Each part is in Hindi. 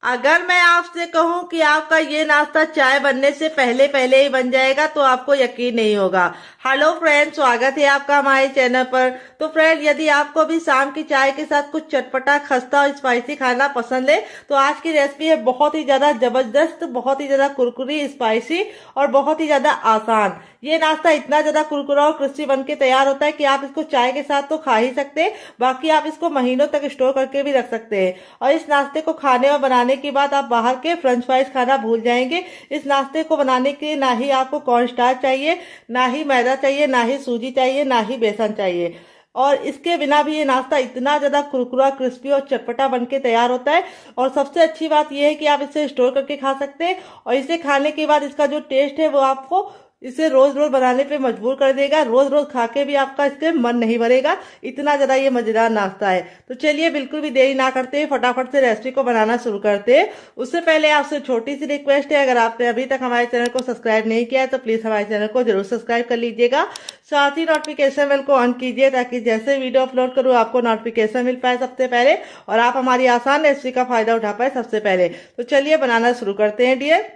अगर मैं आपसे कहूं कि आपका ये नाश्ता चाय बनने से पहले पहले ही बन जाएगा तो आपको यकीन नहीं होगा। हेलो फ्रेंड, स्वागत है आपका हमारे चैनल पर। तो फ्रेंड, यदि आपको भी शाम की चाय के साथ कुछ चटपटा, खस्ता और स्पाइसी खाना पसंद है तो आज की रेसिपी है बहुत ही ज्यादा जबरदस्त, बहुत ही ज्यादा कुरकुरी, स्पाइसी और बहुत ही ज्यादा आसान। ये नाश्ता इतना ज्यादा कुरकुरा और क्रिस्पी बन के तैयार होता है कि आप इसको चाय के साथ तो खा ही सकते हैं, बाकी आप इसको महीनों तक स्टोर करके भी रख सकते हैं। और इस नाश्ते को खाने और बनाने के बाद आप बाहर के फ्रेंच फ्राइज खाना भूल जाएंगे। इस नाश्ते को बनाने के लिए ना ही आपको कॉर्नस्टार्च चाहिए, ना ही मैदा चाहिए, ना ही सूजी चाहिए, ना ही बेसन चाहिए। और इसके बिना भी ये नाश्ता इतना ज्यादा कुरकुरा, क्रिस्पी और चटपटा बन के तैयार होता है। और सबसे अच्छी बात यह है कि आप इसे स्टोर करके खा सकते हैं और इसे खाने के बाद इसका जो टेस्ट है वो आपको इसे रोज रोज बनाने पे मजबूर कर देगा। रोज रोज खा के भी आपका इसके मन नहीं भरेगा, इतना ज्यादा ये मजेदार नाश्ता है। तो चलिए बिल्कुल भी देरी ना करते हैं, फटाफट से रेसिपी को बनाना शुरू करते हैं। उससे पहले आपसे छोटी सी रिक्वेस्ट है, अगर आपने अभी तक हमारे चैनल को सब्सक्राइब नहीं किया है तो प्लीज हमारे चैनल को जरूर सब्सक्राइब कर लीजिएगा। साथ ही नोटिफिकेशन बेल को ऑन कीजिए ताकि जैसे वीडियो अपलोड करूँ आपको नोटिफिकेशन मिल पाए सबसे पहले और आप हमारी आसान रेसिपी का फायदा उठा पाए सबसे पहले। तो चलिए बनाना शुरू करते हैं डियर।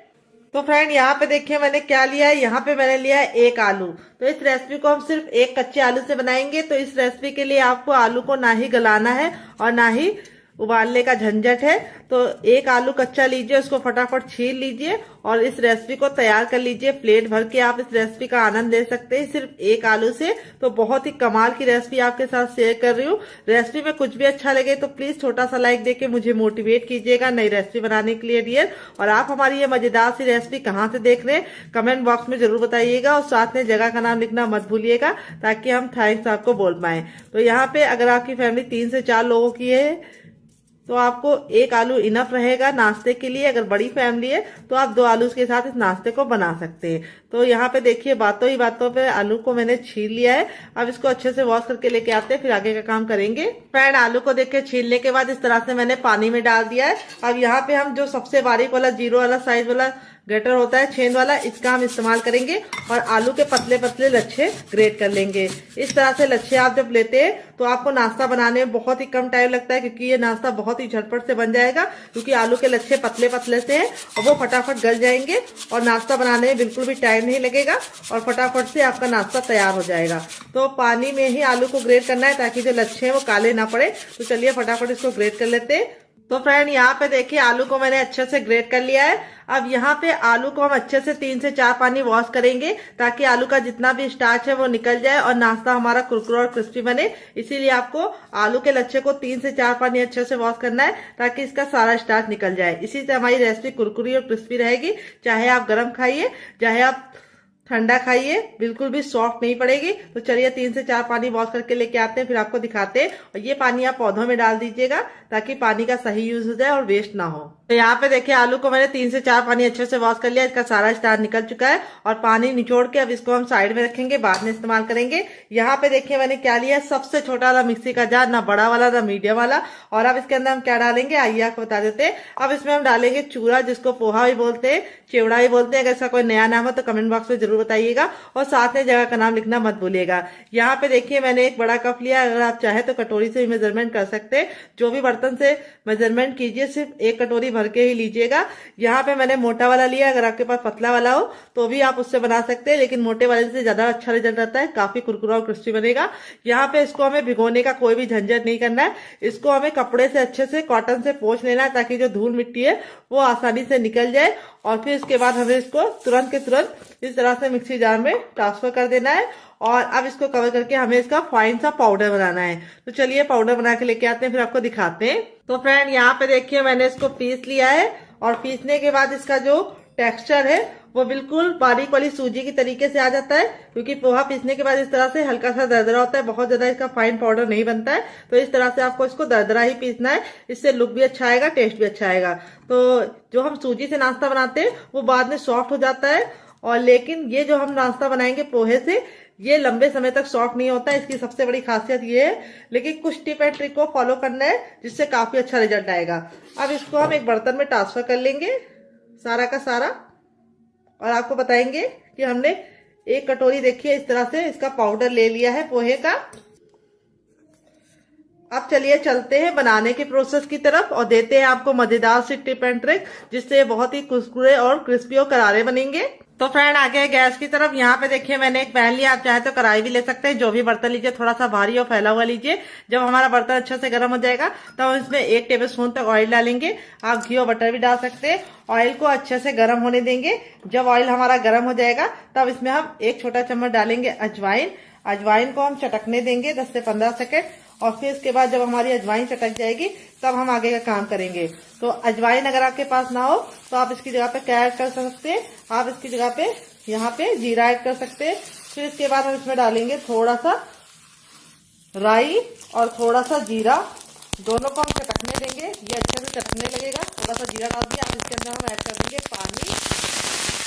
तो फ्रेंड, यहाँ पे देखिए मैंने क्या लिया है। यहाँ पे मैंने लिया है एक आलू। तो इस रेसिपी को हम सिर्फ एक कच्चे आलू से बनाएंगे। तो इस रेसिपी के लिए आपको आलू को ना ही गलाना है और ना ही उबालने का झंझट है। तो एक आलू कच्चा लीजिए, उसको फटाफट छील लीजिए और इस रेसिपी को तैयार कर लीजिए। प्लेट भर के आप इस रेसिपी का आनंद ले सकते हैं सिर्फ एक आलू से। तो बहुत ही कमाल की रेसिपी आपके साथ शेयर कर रही हूँ। रेसिपी में कुछ भी अच्छा लगे तो प्लीज छोटा सा लाइक देके मुझे मोटिवेट कीजिएगा नई रेसिपी बनाने के लिए डियर। और आप हमारी ये मजेदार सी रेसिपी कहाँ से देख रहे हैं कमेंट बॉक्स में जरूर बताइएगा और साथ में जगह का नाम लिखना मत भूलिएगा ताकि हम थैंक्स आपको बोल पाए। तो यहाँ पे अगर आपकी फैमिली 3 से 4 लोगों की है तो आपको एक आलू इनफ रहेगा नाश्ते के लिए। अगर बड़ी फैमिली है तो आप 2 आलू के साथ इस नाश्ते को बना सकते हैं। तो यहाँ पे देखिए बातों ही बातों पे आलू को मैंने छील लिया है। अब इसको अच्छे से वॉश करके लेके आते हैं, फिर आगे का काम करेंगे। फ्रेंड, आलू को देख के छीलने के बाद इस तरह से मैंने पानी में डाल दिया है। अब यहाँ पे हम जो सबसे बारीक वाला जीरो वाला साइज वाला ग्रेटर होता है, छेद वाला, इसका हम इस्तेमाल करेंगे और आलू के पतले पतले लच्छे ग्रेट कर लेंगे। इस तरह से लच्छे आप जब लेते हैं तो आपको नाश्ता बनाने में बहुत ही कम टाइम लगता है क्योंकि ये नाश्ता बहुत ही झटपट से बन जाएगा क्योंकि आलू के लच्छे पतले पतले से हैं और वो फटाफट गल जाएंगे और नाश्ता बनाने में बिल्कुल भी टाइम नहीं लगेगा और फटाफट से आपका नाश्ता तैयार हो जाएगा। तो पानी में ही आलू को ग्रेट करना है ताकि जो लच्छे हैं वो काले ना पड़े। तो चलिए फटाफट इसको ग्रेट कर लेते हैं। तो फ्रेंड, यहाँ पे देखिए आलू को मैंने अच्छे से ग्रेट कर लिया है। अब यहाँ पे आलू को हम अच्छे से 3 से 4 पानी वॉश करेंगे ताकि आलू का जितना भी स्टार्च है वो निकल जाए और नाश्ता हमारा कुरकुरा और क्रिस्पी बने। इसीलिए आपको आलू के लच्छे को 3 से 4 पानी अच्छे से वॉश करना है ताकि इसका सारा स्टार्च निकल जाए। इसी से हमारी रेसिपी कुरकुरी और क्रिस्पी रहेगी। चाहे आप गर्म खाइए चाहे आप ठंडा खाइए, बिल्कुल भी सॉफ्ट नहीं पड़ेगी। तो चलिए 3 से 4 पानी वॉश करके लेके आते हैं, फिर आपको दिखाते हैं। और ये पानी आप पौधों में डाल दीजिएगा ताकि पानी का सही यूज हो जाए और वेस्ट ना हो। तो यहाँ पे देखिए आलू को मैंने 3 से 4 पानी अच्छे से वॉश कर लिया, इसका सारा स्टार्च निकल चुका है और पानी निचोड़ के अब इसको हम साइड में रखेंगे, बाद में इस्तेमाल करेंगे। यहाँ पे देखिए मैंने क्या लिया, सबसे छोटा वाला मिक्सी का जार, ना बड़ा वाला ना मीडियम वाला। और अब इसके अंदर हम क्या डालेंगे आइए आपको बता देते हैं। अब इसमें हम डालेंगे चूरा, जिसको पोहा भी बोलते हैं, चिवड़ा भी बोलते हैं। अगर इसका कोई नया नाम हो तो कमेंट बॉक्स में जरूर बताइएगा और साथ में जगह का नाम लिखना मत भूलिएगा। यहाँ पे देखिए मैंने एक बड़ा कप लिया, अगर आप चाहे तो कटोरी से भी मेजरमेंट कर सकते हैं। जो भी बर्तन से मेजरमेंट कीजिए सिर्फ एक कटोरी भर के ही लीजिएगा। यहाँ पे मैंने मोटा वाला लिया, अगर आपके पास पतला वाला हो तो भी आप उससे बना सकते हैं, लेकिन मोटे वाले से ज्यादा अच्छा रिजल्ट आता है, काफी कुरकुरा और क्रिस्पी बनेगा। यहाँ पे इसको हमें भिगोने का कोई भी झंझट नहीं करना है। इसको हमें कपड़े से अच्छे से कॉटन से पोंछ लेना है ताकि जो धूल मिट्टी है वो आसानी से निकल जाए। और फिर इसके बाद हमें इसको तुरंत के तुरंत इस तरह से मिक्सी जार में ट्रांसफर कर देना है। और अब इसको कवर करके हमें इसका फाइन सा पाउडर बनाना है। तो चलिए पाउडर बना के लेके आते हैं, फिर आपको दिखाते हैं। तो फ्रेंड, यहाँ पे देखिए मैंने इसको पीस लिया है और पीसने के बाद इसका जो टेक्सचर है वो बिल्कुल बारीक वाली सूजी की तरीके से आ जाता है क्योंकि पोहा पीसने के बाद इस तरह से हल्का सा दरदरा होता है, बहुत ज्यादा इसका फाइन पाउडर नहीं बनता है। तो इस तरह से आपको इसको दरदरा ही पीसना है, इससे लुक भी अच्छा आएगा, टेस्ट भी अच्छा आएगा। तो जो हम सूजी से नाश्ता बनाते हैं वो बाद में सॉफ्ट हो जाता है, और लेकिन ये जो हम नाश्ता बनाएंगे पोहे से ये लंबे समय तक सॉफ्ट नहीं होता है। इसकी सबसे बड़ी खासियत ये है, लेकिन कुछ टिप एंड ट्रिक को फॉलो करना है जिससे काफी अच्छा रिजल्ट आएगा। अब इसको हम एक बर्तन में ट्रांसफर कर लेंगे सारा का सारा और आपको बताएंगे कि हमने एक कटोरी देखिए इस तरह से इसका पाउडर ले लिया है पोहे का। अब चलिए चलते हैं बनाने के प्रोसेस की तरफ और देते हैं आपको मजेदार सी टिप एंड ट्रिक, जिससे बहुत ही कुरकुरे और क्रिस्पी और करारे बनेंगे। तो फ्रेंड आ गए गैस की तरफ। यहाँ पे देखिए मैंने एक पैन लिया, आप चाहे तो कढ़ाई भी ले सकते हैं। जो भी बर्तन लीजिए थोड़ा सा भारी और फैला हुआ लीजिए। जब हमारा बर्तन अच्छे से गर्म हो जाएगा तब हम इसमें 1 टेबल स्पून तक ऑयल डालेंगे। आप घी और बटर भी डाल सकते हैं। ऑयल को अच्छे से गर्म होने देंगे। जब ऑयल हमारा गर्म हो जाएगा तब इसमें हम 1 छोटा चम्मच डालेंगे अजवाइन। अजवाइन को हम चटकने देंगे 10 से 15 सेकेंड, और फिर इसके बाद जब हमारी अजवाइन चटक जाएगी तब हम आगे का काम करेंगे। तो अजवाइन अगर आपके पास ना हो तो आप इसकी जगह पे क्या ऐड कर सकते हैं, आप इसकी जगह पे यहाँ पे जीरा ऐड कर सकते हैं। फिर इसके बाद हम इसमें डालेंगे थोड़ा सा राई और थोड़ा सा जीरा, दोनों को हम चटकने देंगे। ये अच्छे से चटकने लगेगा। थोड़ा सा जीरा डाल दिया, अब इसके अंदर हम ऐड कर देंगे पानी।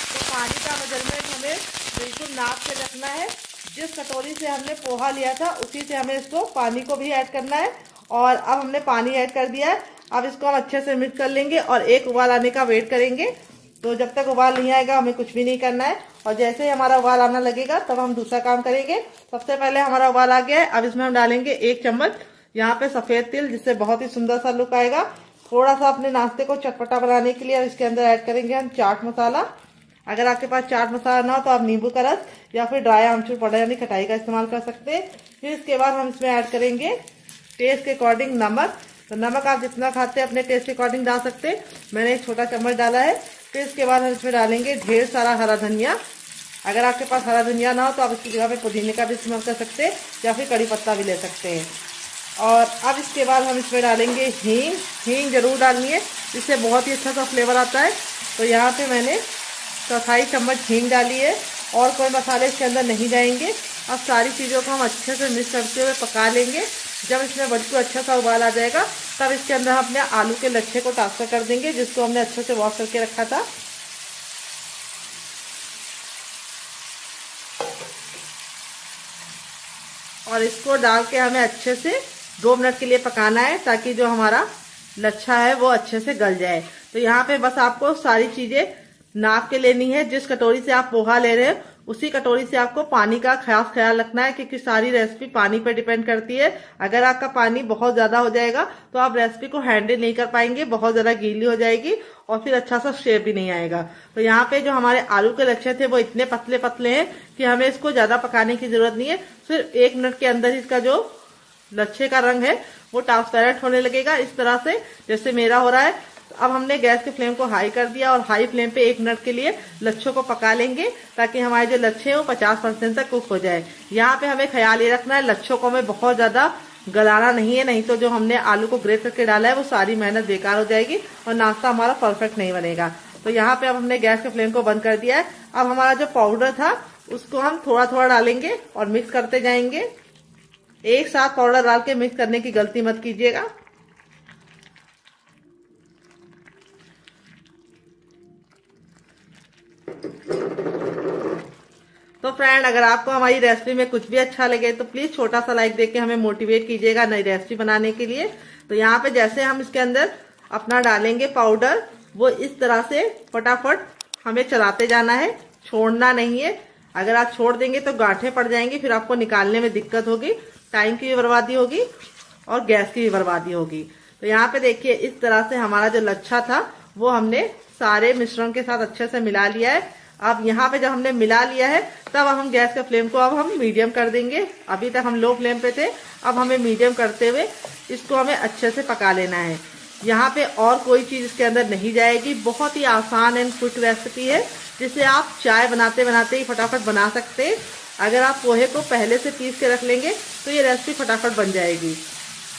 तो पानी का मेजरमेंट हमें बिल्कुल नाप के रखना है। जिस कटोरी से हमने पोहा लिया था उसी से हमें इसको पानी को भी ऐड करना है। और अब हमने पानी ऐड कर दिया है। अब इसको हम अच्छे से मिक्स कर लेंगे और एक उबाल आने का वेट करेंगे। तो जब तक उबाल नहीं आएगा हमें कुछ भी नहीं करना है। और जैसे ही हमारा उबाल आना लगेगा तब हम दूसरा काम करेंगे। सबसे पहले हमारा उबाल आ गया है। अब इसमें हम डालेंगे 1 चम्मच यहाँ पे सफेद तिल, जिससे बहुत ही सुंदर सा लुक आएगा। थोड़ा सा अपने नाश्ते को चटपटा बनाने के लिए अब इसके अंदर ऐड करेंगे हम चाट मसाला। अगर आपके पास चाट मसाला ना हो तो आप नींबू का रस या फिर ड्राई आमचूर पाउडर यानी खटाई का इस्तेमाल कर सकते हैं। फिर इसके बाद हम इसमें ऐड करेंगे टेस्ट के अकॉर्डिंग नमक। तो नमक आप जितना खाते हैं अपने टेस्ट के अकॉर्डिंग डाल सकते हैं। मैंने 1 छोटा चम्मच डाला है। फिर इसके बाद हम इसमें डालेंगे ढेर सारा हरा धनिया। अगर आपके पास हरा धनिया ना हो तो आप इसकी जगह पे पुदीने का भी इस्तेमाल कर सकते हैं या फिर कड़ी पत्ता भी ले सकते हैं। और अब इसके बाद हम इसमें डालेंगे हींग। हींग जरूर डालनी है, इससे बहुत ही अच्छा सा फ्लेवर आता है। तो यहाँ पे मैंने 1/4 चम्मच हींग डाली है और कोई मसाले इसके अंदर नहीं जाएंगे। अब सारी चीज़ों को हम अच्छे से मिक्स करते हुए पका लेंगे। जब इसमें बिल्कुल अच्छा सा उबाल आ जाएगा तब इसके अंदर हम अपने आलू के लच्छे को ट्रांसफर कर देंगे, जिसको हमने अच्छे से वॉश करके रखा था। और इसको डाल के हमें अच्छे से 2 मिनट के लिए पकाना है, ताकि जो हमारा लच्छा है वो अच्छे से गल जाए। तो यहाँ पे बस आपको सारी चीजें नाप के लेनी है। जिस कटोरी से आप पोहा ले रहे हैं उसी कटोरी से आपको पानी का खास ख्याल रखना है, क्योंकि सारी रेसिपी पानी पर डिपेंड करती है। अगर आपका पानी बहुत ज्यादा हो जाएगा तो आप रेसिपी को हैंडल नहीं कर पाएंगे, बहुत ज्यादा गीली हो जाएगी और फिर अच्छा सा शेप भी नहीं आएगा। तो यहाँ पे जो हमारे आलू के लच्छे थे वो इतने पतले पतले हैं कि हमें इसको ज्यादा पकाने की जरूरत नहीं है। सिर्फ 1 मिनट के अंदर इसका जो लच्छे का रंग है वो ट्रांसपेरेंट होने लगेगा, इस तरह से जैसे मेरा हो रहा है। अब हमने गैस के फ्लेम को हाई कर दिया और हाई फ्लेम पे 1 मिनट के लिए लच्छों को पका लेंगे, ताकि हमारे जो लच्छे हैं वो 50% तक कुक हो जाए। यहाँ पे हमें ख्याल ये रखना है लच्छों को हमें बहुत ज्यादा गलाना नहीं है, नहीं तो जो हमने आलू को ग्रेट करके डाला है वो सारी मेहनत बेकार हो जाएगी और नाश्ता हमारा परफेक्ट नहीं बनेगा। तो यहाँ पे अब हमने गैस के फ्लेम को बंद कर दिया है। अब हमारा जो पाउडर था उसको हम थोड़ा थोड़ा डालेंगे और मिक्स करते जाएंगे। एक साथ पाउडर डाल के मिक्स करने की गलती मत कीजिएगा। तो फ्रेंड, अगर आपको हमारी रेसिपी में कुछ भी अच्छा लगे तो प्लीज छोटा सा लाइक देके हमें मोटिवेट कीजिएगा नई रेसिपी बनाने के लिए। तो यहाँ पे जैसे हम इसके अंदर अपना डालेंगे पाउडर, वो इस तरह से फटाफट हमें चलाते जाना है, छोड़ना नहीं है। अगर आप छोड़ देंगे तो गांठें पड़ जाएंगी, फिर आपको निकालने में दिक्कत होगी, टाइम की भी बर्बादी होगी और गैस की भी बर्बादी होगी। तो यहाँ पे देखिए इस तरह से हमारा जो लच्छा था वो हमने सारे मिश्रण के साथ अच्छे से मिला लिया है। अब यहाँ पे जब हमने मिला लिया है तब हम गैस के फ्लेम को अब हम मीडियम कर देंगे। अभी तक हम लो फ्लेम पे थे, अब हमें मीडियम करते हुए इसको हमें अच्छे से पका लेना है। यहाँ पे और कोई चीज इसके अंदर नहीं जाएगी। बहुत ही आसान एंड क्विक रेसिपी है, जिसे आप चाय बनाते बनाते ही फटाफट बना सकते हैं। अगर आप पोहे को पहले से पीस के रख लेंगे तो ये रेसिपी फटाफट बन जाएगी।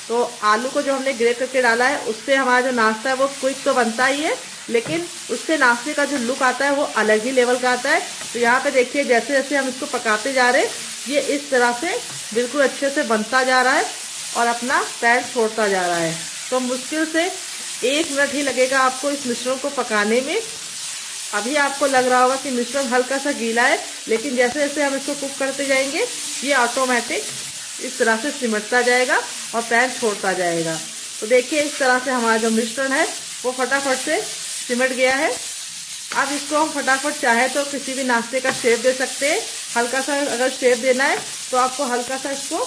तो आलू को जो हमने ग्रेट करके डाला है उससे हमारा जो नाश्ता है वो क्विक तो बनता ही है, लेकिन उससे नाश्ते का जो लुक आता है वो अलग ही लेवल का आता है। तो यहाँ पे देखिए जैसे जैसे हम इसको पकाते जा रहे हैं ये इस तरह से बिल्कुल अच्छे से बनता जा रहा है और अपना पैर छोड़ता जा रहा है। तो मुश्किल से 1 मिनट ही लगेगा आपको इस मिश्रण को पकाने में। अभी आपको लग रहा होगा कि मिश्रण हल्का सा गीला है, लेकिन जैसे जैसे हम इसको कुक करते जाएंगे ये ऑटोमेटिक इस तरह से सिमटता जाएगा और पैन छोड़ता जाएगा। तो देखिए इस तरह से हमारा जो मिश्रण है वो फटाफट से सिमट गया है। अब इसको हम फटाफट चाहे तो किसी भी नाश्ते का शेप दे सकते हैं। हल्का सा अगर शेप देना है तो आपको हल्का सा इसको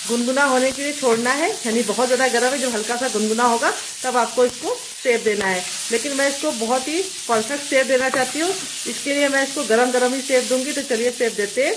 गुनगुना होने के लिए छोड़ना है, यानी बहुत ज़्यादा गर्म है, जब हल्का सा गुनगुना होगा तब आपको इसको शेप देना है। लेकिन मैं इसको बहुत ही परफेक्ट शेप देना चाहती हूँ, इसके लिए मैं इसको गरम गरम ही शेप दूंगी। तो चलिए शेप देते हैं।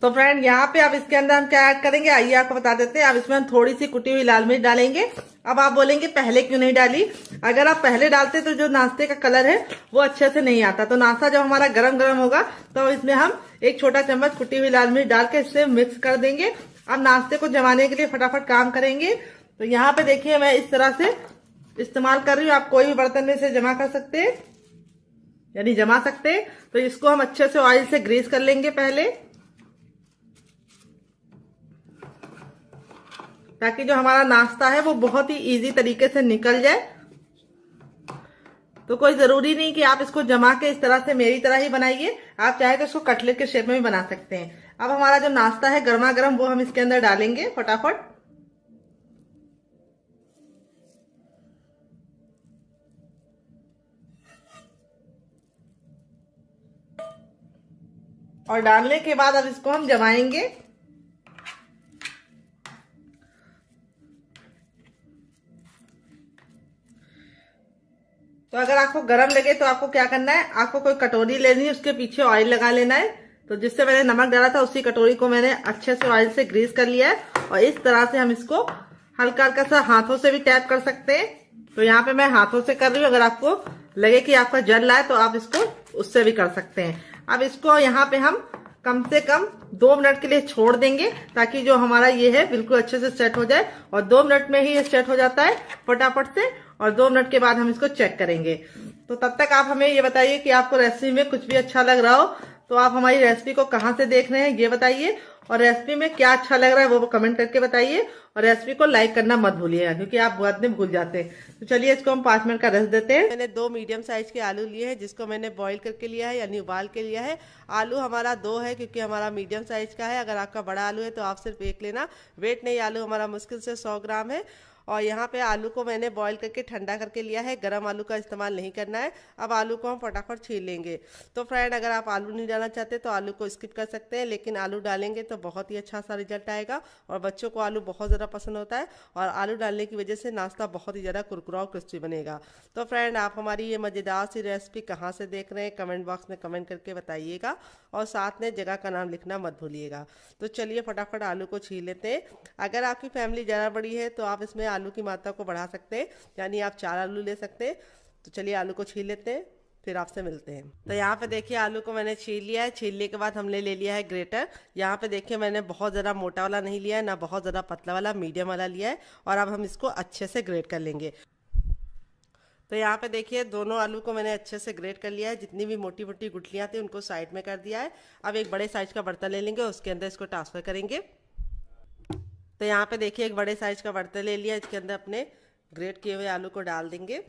तो फ्रेंड यहाँ पे अब इसके अंदर हम क्या ऐड करेंगे आइए आपको बता देते हैं। अब इसमें हम थोड़ी सी कुटी हुई लाल मिर्च डालेंगे। अब आप बोलेंगे पहले क्यों नहीं डाली? अगर आप पहले डालते तो जो नाश्ते का कलर है वो अच्छे से नहीं आता। तो नाश्ता जब हमारा गरम गरम होगा तो इसमें हम एक छोटा चम्मच कुटी हुई लाल मिर्च डाल के इससे मिक्स कर देंगे। अब नाश्ते को जमाने के लिए फटाफट काम करेंगे। तो यहाँ पे देखिए मैं इस तरह से इस्तेमाल कर रही हूँ, आप कोई भी बर्तन में से जमा कर सकते हैं, यानी जमा सकते हैं। तो इसको हम अच्छे से ऑयल से ग्रीस कर लेंगे पहले, ताकि जो हमारा नाश्ता है वो बहुत ही इजी तरीके से निकल जाए। तो कोई जरूरी नहीं कि आप इसको जमा के इस तरह से मेरी तरह ही बनाइए, आप चाहे तो इसको कटलेट के शेप में भी बना सकते हैं। अब हमारा जो नाश्ता है गर्मा गर्म वो हम इसके अंदर डालेंगे फटाफट। और डालने के बाद अब इसको हम जमाएंगे। तो अगर आपको गरम लगे तो आपको क्या करना है, आपको कोई कटोरी लेनी है, उसके पीछे ऑयल लगा लेना है। तो जिससे मैंने नमक डाला था उसी कटोरी को मैंने अच्छे से ऑयल से ग्रीस कर लिया है। और इस तरह से हम इसको हल्का हल्का सा हाथों से भी टैप कर सकते हैं। तो यहाँ पे मैं हाथों से कर रही हूँ, अगर आपको लगे कि आपका जल रहा है तो आप इसको उससे भी कर सकते हैं। अब इसको यहाँ पे हम कम से कम 2 मिनट के लिए छोड़ देंगे, ताकि जो हमारा ये है बिल्कुल अच्छे से सेट हो जाए। और 2 मिनट में ही ये सेट हो जाता है फटाफट से। और 2 मिनट के बाद हम इसको चेक करेंगे। तो तब तक आप हमें ये बताइए कि आपको रेसिपी में कुछ भी अच्छा लग रहा हो तो आप हमारी रेसिपी को कहाँ से देख रहे हैं ये बताइए। और रेसिपी में क्या अच्छा लग रहा है वो कमेंट करके बताइए। और रेसिपी को लाइक करना मत भूलिएगा, क्योंकि आप बाद में भूल जाते हैं। तो चलिए इसको हम 5 मिनट का रेस्ट देते हैं। मैंने 2 मीडियम साइज के आलू लिए हैं, जिसको मैंने बॉईल करके लिया है, यानी उबाल के लिया है। आलू हमारा 2 है, क्योंकि हमारा मीडियम साइज का है। अगर आपका बड़ा आलू है तो आप सिर्फ 1 लेना। वेट नहीं, आलू हमारा मुश्किल से 100 ग्राम है। और यहाँ पे आलू को मैंने बॉईल करके ठंडा करके लिया है, गरम आलू का इस्तेमाल नहीं करना है। अब आलू को हम फटाफट छील लेंगे। तो फ्रेंड अगर आप आलू नहीं डालना चाहते तो आलू को स्किप कर सकते हैं, लेकिन आलू डालेंगे तो बहुत ही अच्छा सा रिजल्ट आएगा। और बच्चों को आलू बहुत ज़्यादा पसंद होता है, और आलू डालने की वजह से नाश्ता बहुत ही ज़्यादा कुरकुरा और क्रिस्पी बनेगा। तो फ्रेंड आप हमारी ये मज़ेदार सी रेसिपी कहाँ से देख रहे हैं कमेंट बॉक्स में कमेंट करके बताइएगा। और साथ में जगह का नाम लिखना मत भूलिएगा। तो चलिए फटाफट आलू को छील लेते हैं। अगर आपकी फैमिली ज़्यादा बड़ी है तो आप इसमें आलू की मात्रा को बढ़ा सकते हैं, यानी आप 4 आलू ले सकते हैं। तो चलिए आलू को छील लेते हैं, फिर आपसे मिलते हैं। तो यहाँ पे देखिए आलू को मैंने छील लिया है। छीलने के बाद हमने ले लिया है ग्रेटर। यहाँ पे देखिए मैंने बहुत ज़्यादा मोटा वाला नहीं लिया है, ना बहुत ज़्यादा पतला वाला, मीडियम वाला लिया है। और अब हम इसको अच्छे से ग्रेट कर लेंगे। तो यहाँ पे देखिए दोनों आलू को मैंने अच्छे से ग्रेट कर लिया है। जितनी भी मोटी मोटी गुठलियाँ थी उनको साइड में कर दिया है। अब एक बड़े साइज का बर्तन ले लेंगे, उसके अंदर इसको ट्रांसफर करेंगे। तो यहाँ पे देखिए एक बड़े साइज का बर्तन ले लिया, इसके अंदर अपने ग्रेट किए हुए आलू को डाल देंगे।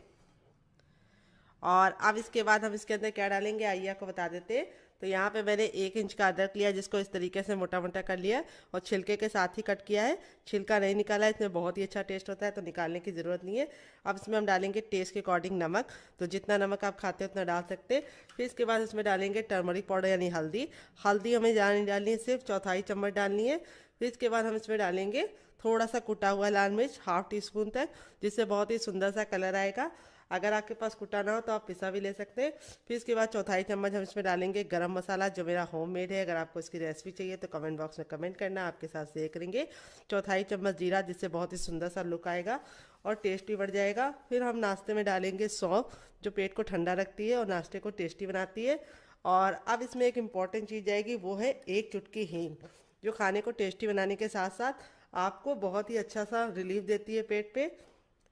और अब इसके बाद हम इसके अंदर क्या डालेंगे आइए आपको बता देते हैं। तो यहाँ पे मैंने 1 इंच का अदरक लिया, जिसको इस तरीके से मोटा मोटा कर लिया और छिलके के साथ ही कट किया है। छिलका नहीं निकाला है, इसमें बहुत ही अच्छा टेस्ट होता है, तो निकालने की ज़रूरत नहीं है। अब इसमें हम डालेंगे टेस्ट के अकॉर्डिंग नमक। तो जितना नमक आप खाते हैं उतना डाल सकते हैं। फिर इसके बाद इसमें डालेंगे टर्मरिक पाउडर यानी हल्दी। हल्दी हमें ज़्यादा नहीं डालनी है, सिर्फ 1/4 चम्मच डालनी है। फिर इसके बाद हम इसमें डालेंगे थोड़ा सा कुटा हुआ लाल मिर्च, 1/2 टीस्पून तक, जिससे बहुत ही सुंदर सा कलर आएगा। अगर आपके पास कुटा ना हो तो आप पिसा भी ले सकते हैं। फिर इसके बाद 1/4 चम्मच हम इसमें डालेंगे गरम मसाला, जो मेरा होममेड है। अगर आपको इसकी रेसिपी चाहिए तो कमेंट बॉक्स में कमेंट करना, आपके साथ शेयर करेंगे। 1/4 चम्मच जीरा, जिससे बहुत ही सुंदर सा लुक आएगा और टेस्ट भी बढ़ जाएगा। फिर हम नाश्ते में डालेंगे सौंफ, जो पेट को ठंडा रखती है और नाश्ते को टेस्टी बनाती है। और अब इसमें एक इम्पॉर्टेंट चीज़ जाएगी, वो है 1 चुटकी हींग, जो खाने को टेस्टी बनाने के साथ साथ आपको बहुत ही अच्छा सा रिलीफ देती है, पेट पे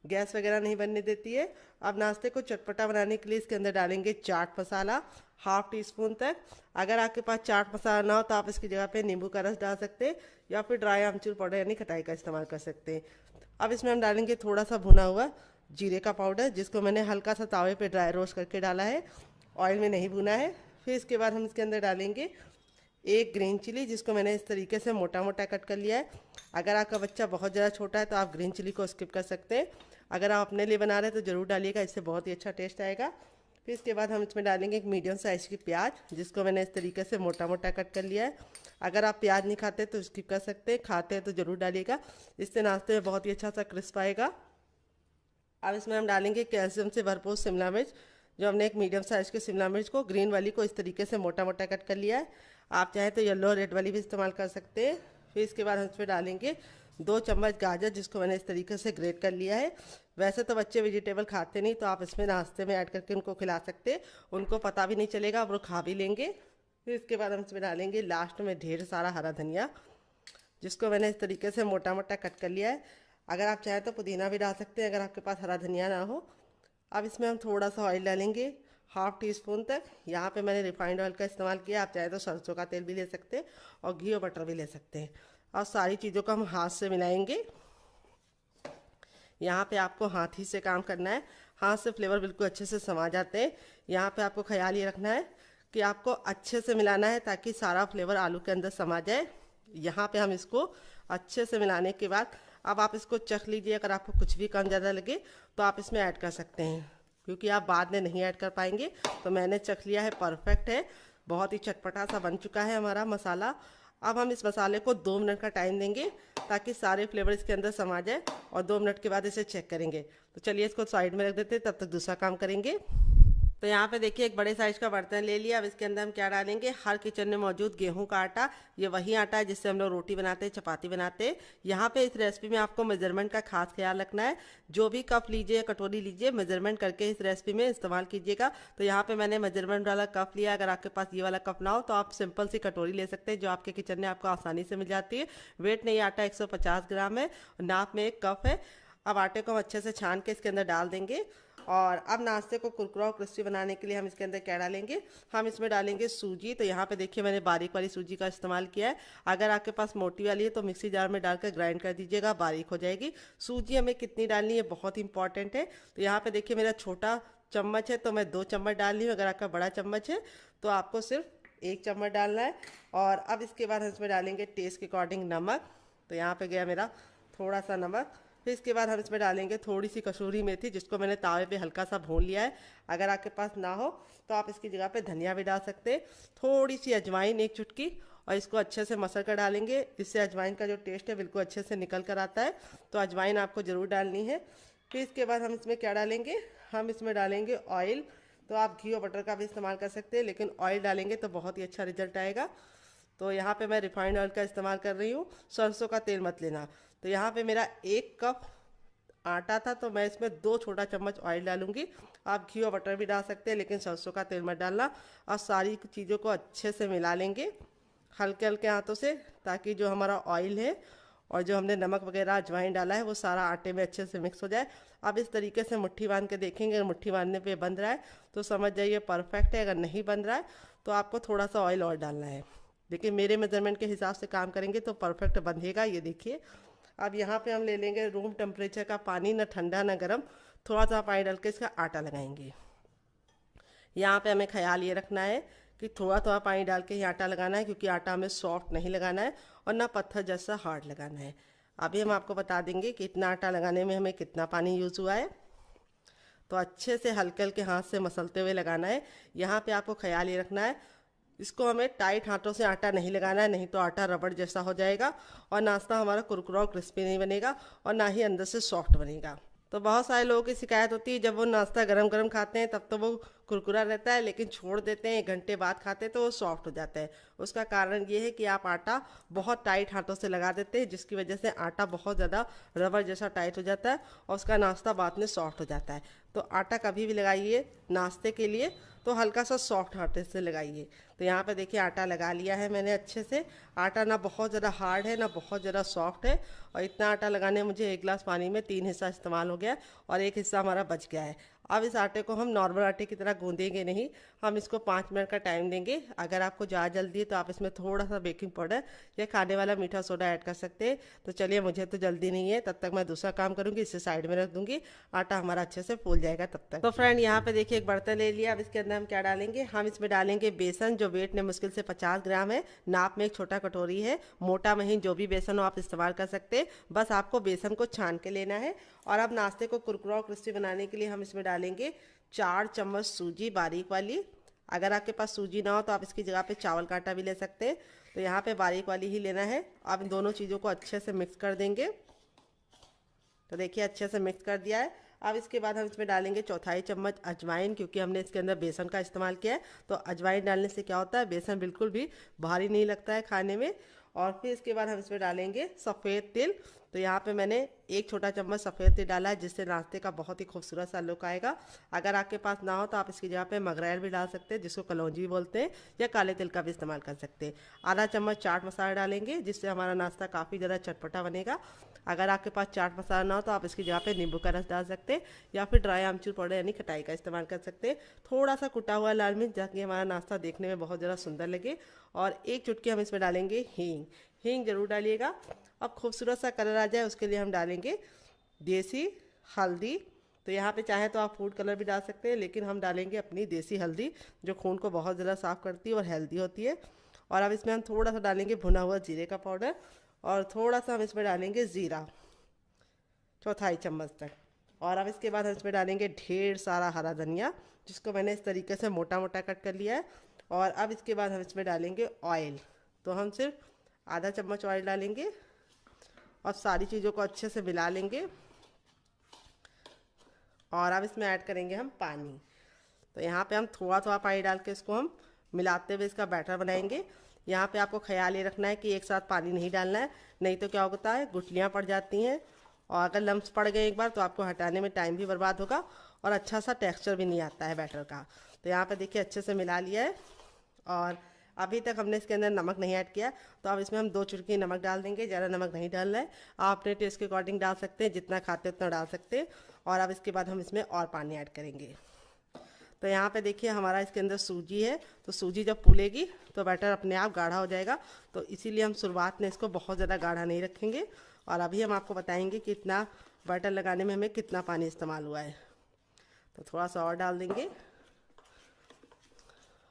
गैस वगैरह नहीं बनने देती है। अब नाश्ते को चटपटा बनाने के लिए इसके अंदर डालेंगे चाट मसाला, 1/2 टीस्पून तक। अगर आपके पास चाट मसाला ना हो तो आप इसकी जगह पे नींबू का रस डाल सकते हैं, या फिर ड्राई आमचूर पाउडर यानी खटाई का इस्तेमाल कर सकते हैं। अब इसमें हम डालेंगे थोड़ा सा भुना हुआ जीरे का पाउडर, जिसको मैंने हल्का सा तावे पे ड्राई रोस्ट करके डाला है, ऑयल में नहीं भुना है। फिर इसके बाद हम इसके अंदर डालेंगे 1 ग्रीन चिली, जिसको मैंने इस तरीके से मोटा मोटा कट कर लिया है। अगर आपका बच्चा बहुत ज़्यादा छोटा है तो आप ग्रीन चिली को स्किप कर सकते हैं। अगर आप अपने लिए बना रहे हैं तो ज़रूर डालिएगा, इससे बहुत ही अच्छा टेस्ट आएगा। फिर इसके बाद हम इसमें डालेंगे एक मीडियम साइज़ की प्याज, जिसको मैंने इस तरीके से मोटा मोटा कट कर लिया है। अगर आप प्याज नहीं खाते तो स्किप कर सकते हैं, खाते हैं तो ज़रूर डालिएगा, इससे नाश्ते में बहुत ही अच्छा सा क्रिस्प आएगा। अब इसमें हम डालेंगे कैल्शियम से भरपूर शिमला मिर्च, जो हमने एक मीडियम साइज़ के शिमला मिर्च को, ग्रीन वाली को इस तरीके से मोटा मोटा कट कर लिया है। आप चाहें तो येलो रेड वाली भी इस्तेमाल कर सकते हैं। फिर इसके बाद हम इसमें डालेंगे 2 चम्मच गाजर, जिसको मैंने इस तरीके से ग्रेट कर लिया है। वैसे तो बच्चे वेजिटेबल खाते नहीं, तो आप इसमें नाश्ते में ऐड करके उनको खिला सकते हैं, उनको पता भी नहीं चलेगा, वो खा भी लेंगे। फिर इसके बाद हम इसमें डालेंगे लास्ट में ढेर सारा हरा धनिया, जिसको मैंने इस तरीके से मोटा मोटा कट कर लिया है। अगर आप चाहें तो पुदीना भी डाल सकते हैं, अगर आपके पास हरा धनिया ना हो। अब इसमें हम थोड़ा सा ऑयल डालेंगे, 1/2 टीस्पून तक। यहाँ पे मैंने रिफाइंड ऑयल का इस्तेमाल किया, आप चाहे तो सरसों का तेल भी ले सकते हैं और घी और बटर भी ले सकते हैं। और सारी चीज़ों को हम हाथ से मिलाएंगे। यहाँ पे आपको हाथ ही से काम करना है, हाथ से फ्लेवर बिल्कुल अच्छे से समा जाते हैं। यहाँ पे आपको ख्याल ये रखना है कि आपको अच्छे से मिलाना है, ताकि सारा फ्लेवर आलू के अंदर समा जाए। यहाँ पे हम इसको अच्छे से मिलाने के बाद अब आप इसको चख लीजिए। अगर आपको कुछ भी कम ज़्यादा लगे तो आप इसमें ऐड कर सकते हैं, क्योंकि आप बाद में नहीं ऐड कर पाएंगे। तो मैंने चख लिया है, परफेक्ट है, बहुत ही चटपटा सा बन चुका है हमारा मसाला। अब हम इस मसाले को 2 मिनट का टाइम देंगे, ताकि सारे फ्लेवर इसके अंदर समा जाए, और 2 मिनट के बाद इसे चेक करेंगे। तो चलिए इसको साइड में रख देते हैं, तब तक दूसरा काम करेंगे। तो यहाँ पे देखिए एक बड़े साइज का बर्तन ले लिया। अब इसके अंदर हम क्या डालेंगे, हर किचन में मौजूद गेहूं का आटा। ये वही आटा है जिससे हम लोग रोटी बनाते हैं, चपाती बनाते हैं। यहाँ पे इस रेसिपी में आपको मेजरमेंट का खास ख्याल रखना है। जो भी कप लीजिए, कटोरी लीजिए, मेजरमेंट करके इस रेसिपी में इस्तेमाल कीजिएगा। तो यहाँ पे मैंने मेजरमेंट वाला कप लिया। अगर आपके पास ये वाला कप ना हो तो आप सिंपल सी कटोरी ले सकते हैं, जो आपके किचन में आपको आसानी से मिल जाती है। वेट नहीं, आटा 150 ग्राम है, नाप में 1 कप है। अब आटे को हम अच्छे से छान के इसके अंदर डाल देंगे। और अब नाश्ते को कुरकुरा और क्रिस्पी बनाने के लिए हम इसके अंदर क्या डालेंगे, हम इसमें डालेंगे सूजी। तो यहाँ पे देखिए मैंने बारीक वाली सूजी का इस्तेमाल किया है। अगर आपके पास मोटी वाली है तो मिक्सी जार में डालकर ग्राइंड कर दीजिएगा, बारीक हो जाएगी। सूजी हमें कितनी डालनी है बहुत इंपॉर्टेंट है। तो यहाँ पे देखिए मेरा छोटा चम्मच है तो मैं 2 चम्मच डाल रही हूँ। अगर आपका बड़ा चम्मच है तो आपको सिर्फ 1 चम्मच डालना है। और अब इसके बाद हम इसमें डालेंगे टेस्ट के अकॉर्डिंग नमक। तो यहाँ पे गया मेरा थोड़ा सा नमक। फिर इसके बाद हम इसमें डालेंगे थोड़ी सी कसूरी मेथी, जिसको मैंने तावे पे हल्का सा भून लिया है। अगर आपके पास ना हो तो आप इसकी जगह पे धनिया भी डाल सकते हैं। थोड़ी सी अजवाइन, 1 चुटकी, और इसको अच्छे से मसल कर डालेंगे। इससे अजवाइन का जो टेस्ट है बिल्कुल अच्छे से निकल कर आता है। तो अजवाइन आपको ज़रूर डालनी है। फिर इसके बाद हम इसमें क्या डालेंगे, हम इसमें डालेंगे ऑयल। तो आप घी और बटर का भी इस्तेमाल कर सकते हैं, लेकिन ऑयल डालेंगे तो बहुत ही अच्छा रिजल्ट आएगा। तो यहाँ पे मैं रिफाइंड ऑयल का इस्तेमाल कर रही हूँ, सरसों का तेल मत लेना। तो यहाँ पे मेरा 1 कप आटा था, तो मैं इसमें 2 छोटा चम्मच ऑयल डालूंगी। आप घी और बटर भी डाल सकते हैं, लेकिन सरसों का तेल मत डालना। और सारी चीज़ों को अच्छे से मिला लेंगे हल्के हल्के हाथों से, ताकि जो हमारा ऑयल है और जो हमने नमक वगैरह अजवाइन डाला है वो सारा आटे में अच्छे से मिक्स हो जाए। अब इस तरीके से मुट्ठी बांध के देखेंगे, अगर मुट्ठी बांधने पे बंध रहा है तो समझ जाइए परफेक्ट है। अगर नहीं बन रहा है तो आपको थोड़ा सा ऑयल और डालना है, लेकिन मेरे मेजरमेंट के हिसाब से काम करेंगे तो परफेक्ट बंधेगा। ये देखिए। अब यहाँ पे हम ले लेंगे रूम टेम्परेचर का पानी, ना ठंडा ना गर्म, थोड़ा सा पानी डाल के इसका आटा लगाएंगे। यहाँ पे हमें ख्याल ये रखना है कि थोड़ा थोड़ा पानी डाल के ही आटा लगाना है, क्योंकि आटा हमें सॉफ्ट नहीं लगाना है और ना पत्थर जैसा हार्ड लगाना है। अभी हम आपको बता देंगे कि इतना आटा लगाने में हमें कितना पानी यूज़ हुआ है। तो अच्छे से हल्के हल्के हाथ से मसलते हुए लगाना है। यहाँ पे आपको ख्याल ये रखना है, इसको हमें टाइट हाथों से आटा नहीं लगाना है, नहीं तो आटा रबड़ जैसा हो जाएगा और नाश्ता हमारा कुरकुरा और क्रिस्पी नहीं बनेगा और ना ही अंदर से सॉफ्ट बनेगा। तो बहुत सारे लोगों की शिकायत होती है, जब वो नाश्ता गरम गरम खाते हैं तब तो वो कुरकुरा रहता है, लेकिन छोड़ देते हैं 1 घंटे बाद खाते हैं तो वो सॉफ्ट हो जाता है। उसका कारण ये है कि आप आटा बहुत टाइट हाथों से लगा देते हैं, जिसकी वजह से आटा बहुत ज़्यादा रबर जैसा टाइट हो जाता है और उसका नाश्ता बाद में सॉफ्ट हो जाता है। तो आटा कभी भी लगाइए नाश्ते के लिए तो हल्का सा सॉफ्ट आटे से लगाइए। तो यहाँ पे देखिए आटा लगा लिया है मैंने अच्छे से। आटा ना बहुत ज़्यादा हार्ड है ना बहुत ज़्यादा सॉफ्ट है, और इतना आटा लगाने में मुझे 1 गिलास पानी में 3 हिस्सा इस्तेमाल हो गया और 1 हिस्सा हमारा बच गया है। अब इस आटे को हम नॉर्मल आटे की तरह गूंदेंगे नहीं, हम इसको 5 मिनट का टाइम देंगे। अगर आपको ज़्यादा जल्दी है तो आप इसमें थोड़ा सा बेकिंग पाउडर या खाने वाला मीठा सोडा ऐड कर सकते हैं। तो चलिए, मुझे तो जल्दी नहीं है, तब तक मैं दूसरा काम करूँगी, इसे साइड में रख दूँगी, आटा हमारा अच्छे से फूल जाएगा तब तक। तो फ्रेंड यहाँ पे देखिए एक बर्तन ले लिया। अब इसके अंदर हम क्या डालेंगे, हम इसमें डालेंगे बेसन, जो वेट में मुश्किल से 50 ग्राम है। नाप में एक छोटा कटोरी है, मोटा महीन जो भी बेसन हो आप इस्तेमाल कर सकते हैं। बस आपको बेसन को छान के लेना है और अब नाश्ते को कुरकुरा और क्रिस्पी बनाने के लिए हम इसमें डालेंगे 4 चम्मच सूजी बारीक वाली। अगर आपके पास सूजी ना हो तो आप इसकी जगह पे चावल का आटा भी ले सकते हैं। तो यहाँ पे बारीक वाली ही लेना है। अब इन दोनों चीज़ों को अच्छे से मिक्स कर देंगे। तो देखिए अच्छे से मिक्स कर दिया है। अब इसके बाद हम इसमें डालेंगे 1/4 चम्मच अजवाइन, क्योंकि हमने इसके अंदर बेसन का इस्तेमाल किया है। तो अजवाइन डालने से क्या होता है, बेसन बिल्कुल भी भारी नहीं लगता है खाने में। और फिर इसके बाद हम इसमें डालेंगे सफ़ेद तिल। तो यहाँ पे मैंने 1 छोटा चम्मच सफ़ेद तिल डाला है, जिससे नाश्ते का बहुत ही खूबसूरत सा लुक आएगा। अगर आपके पास ना हो तो आप इसकी जगह पे मगरैल भी डाल सकते हैं, जिसको कलौंजी भी बोलते हैं, या काले तिल का भी इस्तेमाल कर सकते हैं। आधा चम्मच चाट मसाला डालेंगे, जिससे हमारा नाश्ता काफ़ी ज़्यादा चटपटा बनेगा। अगर आपके पास चाट मसाला ना हो तो आप इसकी जगह पे नींबू का रस डाल सकते हैं, या फिर ड्राई आमचूर पाउडर यानी खटाई का इस्तेमाल कर सकते हैं। थोड़ा सा कुटा हुआ लाल मिर्च, ताकि हमारा नाश्ता देखने में बहुत ज़्यादा सुंदर लगे। और 1 चुटकी हम इसमें डालेंगे हींग। हींग जरूर डालिएगा। अब खूबसूरत सा कलर आ जाए उसके लिए हम डालेंगे देसी हल्दी। तो यहाँ पे चाहे तो आप फूड कलर भी डाल सकते हैं, लेकिन हम डालेंगे अपनी देसी हल्दी, जो खून को बहुत ज़्यादा साफ़ करती है और हेल्दी होती है। और अब इसमें हम थोड़ा सा डालेंगे भुना हुआ जीरे का पाउडर, और थोड़ा सा हम इसमें डालेंगे ज़ीरा 1/4 चम्मच तक। और अब इसके बाद हम इसमें डालेंगे ढेर सारा हरा धनिया, जिसको मैंने इस तरीके से मोटा मोटा कट कर लिया है। और अब इसके बाद हम इसमें डालेंगे ऑयल। तो हम सिर्फ आधा चम्मच ऑयल डालेंगे और सारी चीज़ों को अच्छे से मिला लेंगे। और अब इसमें ऐड करेंगे हम पानी। तो यहाँ पे हम थोड़ा थोड़ा पानी डाल के इसको हम मिलाते हुए इसका बैटर बनाएंगे। यहाँ पे आपको ख्याल ये रखना है कि एक साथ पानी नहीं डालना है, नहीं तो क्या होता है, गुठलियाँ पड़ जाती हैं, और अगर लम्स पड़ गए एक बार तो आपको हटाने में टाइम भी बर्बाद होगा और अच्छा सा टेक्सचर भी नहीं आता है बैटर का। तो यहाँ पे देखिए अच्छे से मिला लिया है। और अभी तक हमने इसके अंदर नमक नहीं ऐड किया, तो अब इसमें हम 2 चुटकी नमक डाल देंगे। ज़्यादा नमक नहीं डालना है, आप अपने टेस्ट के अकॉर्डिंग डाल सकते हैं, जितना खाते उतना डाल सकते हैं। और अब इसके बाद हम इसमें और पानी ऐड करेंगे। तो यहाँ पे देखिए हमारा इसके अंदर सूजी है, तो सूजी जब फूलेगी तो बैटर अपने आप गाढ़ा हो जाएगा। तो इसीलिए हम शुरुआत में इसको बहुत ज़्यादा गाढ़ा नहीं रखेंगे। और अभी हम आपको बताएंगे कि इतना बैटर लगाने में हमें कितना पानी इस्तेमाल हुआ है। तो थोड़ा सा और डाल देंगे,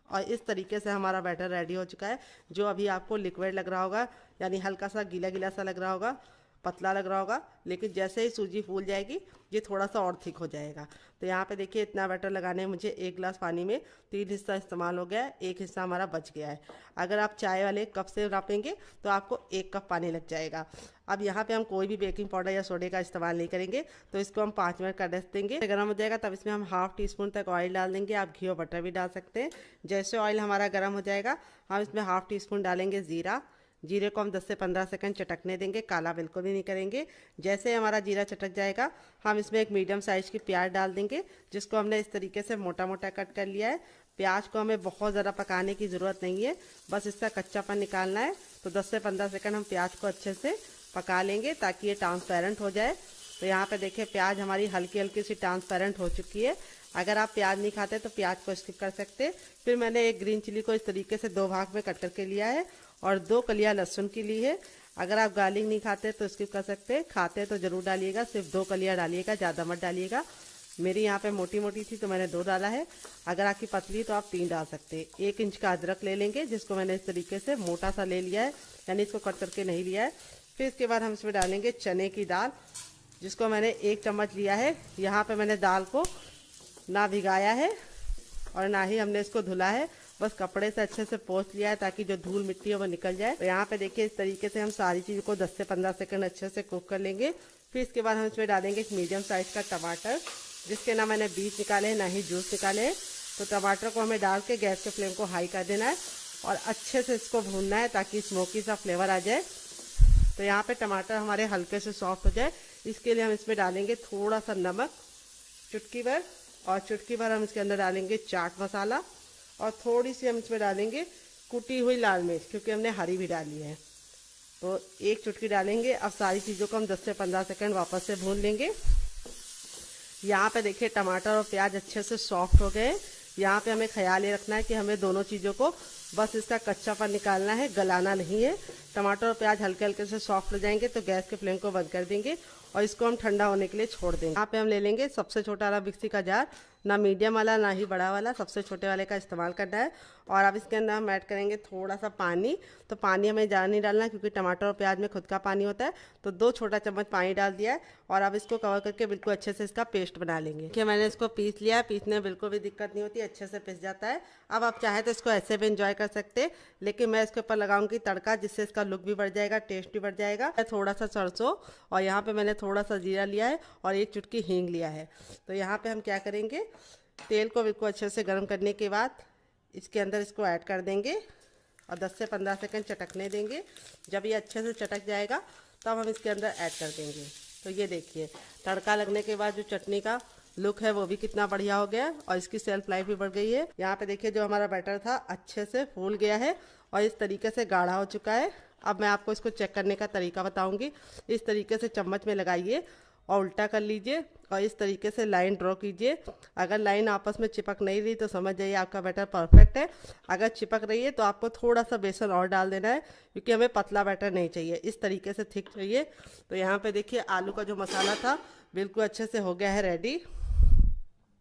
और इस तरीके से हमारा बैटर रेडी हो चुका है। जो अभी आपको लिक्विड लग रहा होगा, यानी हल्का सा गीला गीला सा लग रहा होगा, पतला लग रहा होगा, लेकिन जैसे ही सूजी फूल जाएगी ये थोड़ा सा और थिक हो जाएगा। तो यहाँ पे देखिए इतना बैटर लगाने में मुझे 1 गिलास पानी में 3 हिस्सा इस्तेमाल हो गया है, 1 हिस्सा हमारा बच गया है। अगर आप चाय वाले कप से नापेंगे तो आपको 1 कप पानी लग जाएगा। अब यहाँ पे हम कोई भी बेकिंग पाउडर या सोडे का इस्तेमाल नहीं करेंगे, तो इसको हम 5 मिनट का रेस्ट देंगे। गर्म हो जाएगा तब इसमें हम ½ टीस्पून तक ऑयल डाल देंगे। आप घी और बटर भी डाल सकते हैं। जैसे ऑयल हमारा गर्म हो जाएगा हम इसमें ½ टीस्पून डालेंगे ज़ीरा। जीरे को हम 10 से 15 सेकंड चटकने देंगे, काला बिल्कुल भी नहीं करेंगे। जैसे हमारा जीरा चटक जाएगा हम इसमें एक मीडियम साइज़ की प्याज डाल देंगे, जिसको हमने इस तरीके से मोटा मोटा कट कर लिया है। प्याज को हमें बहुत ज़्यादा पकाने की ज़रूरत नहीं है, बस इसका कच्चापन निकालना है। तो 10 से 15 सेकंड हम प्याज को अच्छे से पका लेंगे ताकि ये ट्रांसपेरेंट हो जाए। तो यहाँ पे देखिए प्याज हमारी हल्की हल्की सी ट्रांसपेरेंट हो चुकी है। अगर आप प्याज नहीं खाते तो प्याज को स्किप कर सकते। फिर मैंने एक ग्रीन चिली को इस तरीके से 2 भाग में कट करके लिया है, और 2 कलियां लहसुन की ली है। अगर आप गार्लिक नहीं खाते तो स्किप कर सकते हैं, खाते तो ज़रूर डालिएगा, सिर्फ 2 कलियां डालिएगा, ज़्यादा मत डालिएगा। मेरी यहाँ पे मोटी मोटी थी तो मैंने 2 डाला है। अगर आपकी पतली तो आप 3 डाल सकते हैं। 1 इंच का अदरक ले लेंगे, जिसको मैंने इस तरीके से मोटा सा ले लिया है, यानी इसको कट करके नहीं लिया है। फिर इसके बाद हम इसमें डालेंगे चने की दाल, जिसको मैंने 1 चम्मच लिया है। यहाँ पे मैंने दाल को ना भिगाया है और ना ही हमने इसको धुला है, बस कपड़े से अच्छे से पोंछ लिया है ताकि जो धूल मिट्टी है वो निकल जाए। तो यहाँ पे देखिए इस तरीके से हम सारी चीज़ को 10 से 15 सेकंड अच्छे से कुक कर लेंगे। फिर इसके बाद हम इसमें डालेंगे एक मीडियम साइज़ का टमाटर, जिसके ना मैंने बीज निकाले हैं ना ही जूस निकाले हैं। तो टमाटर को हमें डाल के गैस के फ्लेम को हाई कर देना है और अच्छे से इसको भूनना है ताकि स्मोकी सा फ्लेवर आ जाए। तो यहाँ पे टमाटर हमारे हल्के से सॉफ्ट हो जाए, इसके लिए हम इसमें डालेंगे थोड़ा सा नमक, चुटकी भर, और चुटकी भर हम इसके अंदर डालेंगे चाट मसाला, और थोड़ी सी हम इसमें डालेंगे कुटी हुई लाल मिर्च, क्योंकि हमने हरी भी डाली है। तो 1 चुटकी डालेंगे। अब सारी चीज़ों को हम 10 से 15 सेकंड वापस से भून लेंगे। यहाँ पे देखिए टमाटर और प्याज अच्छे से सॉफ्ट हो गए। यहाँ पे हमें ख्याल ये रखना है कि हमें दोनों चीज़ों को बस इसका कच्चापन निकालना है, गलाना नहीं है। टमाटर और प्याज हल्के हल्के से सॉफ्ट हो जाएंगे तो गैस के फ्लेम को बंद कर देंगे और इसको हम ठंडा होने के लिए छोड़ देंगे। यहाँ पे हम ले लेंगे सबसे छोटा वाला मिक्सी का जार, ना मीडियम वाला ना ही बड़ा वाला, सबसे छोटे वाले का इस्तेमाल करना है। और अब इसके अंदर हम ऐड करेंगे थोड़ा सा पानी। तो पानी हमें ज़्यादा नहीं डालना क्योंकि टमाटर और प्याज में खुद का पानी होता है। तो 2 छोटा चम्मच पानी डाल दिया है और अब इसको कवर करके बिल्कुल अच्छे से इसका पेस्ट बना लेंगे। कि मैंने इसको पीस लिया है, पीसने में बिल्कुल भी दिक्कत नहीं होती, अच्छे से पिस जाता है। अब आप चाहे तो इसको ऐसे भी इंजॉय कर सकते हैं, लेकिन मैं इसके ऊपर लगाऊंगी तड़का, जिससे इसका लुक भी बढ़ जाएगा, टेस्ट भी बढ़ जाएगा। थोड़ा सा सरसों और यहाँ पे मैंने थोड़ा सा जीरा लिया है और 1 चुटकी हींग लिया है। तो यहाँ पे हम क्या करेंगे, तेल को बिल्कुल अच्छे से गर्म करने के बाद इसके अंदर इसको ऐड कर देंगे और 10 से 15 सेकंड चटकने देंगे। जब ये अच्छे से चटक जाएगा तब हम इसके अंदर ऐड कर देंगे। तो ये देखिए तड़का लगने के बाद जो चटनी का लुक है वो भी कितना बढ़िया हो गया और इसकी सेल्फ लाइफ भी बढ़ गई है। यहाँ पे देखिए जो हमारा बैटर था अच्छे से फूल गया है और इस तरीके से गाढ़ा हो चुका है। अब मैं आपको इसको चेक करने का तरीका बताऊंगी। इस तरीके से चम्मच में लगाइए और उल्टा कर लीजिए और इस तरीके से लाइन ड्रॉ कीजिए। अगर लाइन आपस में चिपक नहीं रही तो समझ जाइए आपका बैटर परफेक्ट है। अगर चिपक रही है तो आपको थोड़ा सा बेसन और डाल देना है क्योंकि हमें पतला बैटर नहीं चाहिए, इस तरीके से थिक चाहिए। तो यहाँ पे देखिए आलू का जो मसाला था बिल्कुल अच्छे से हो गया है रेडी।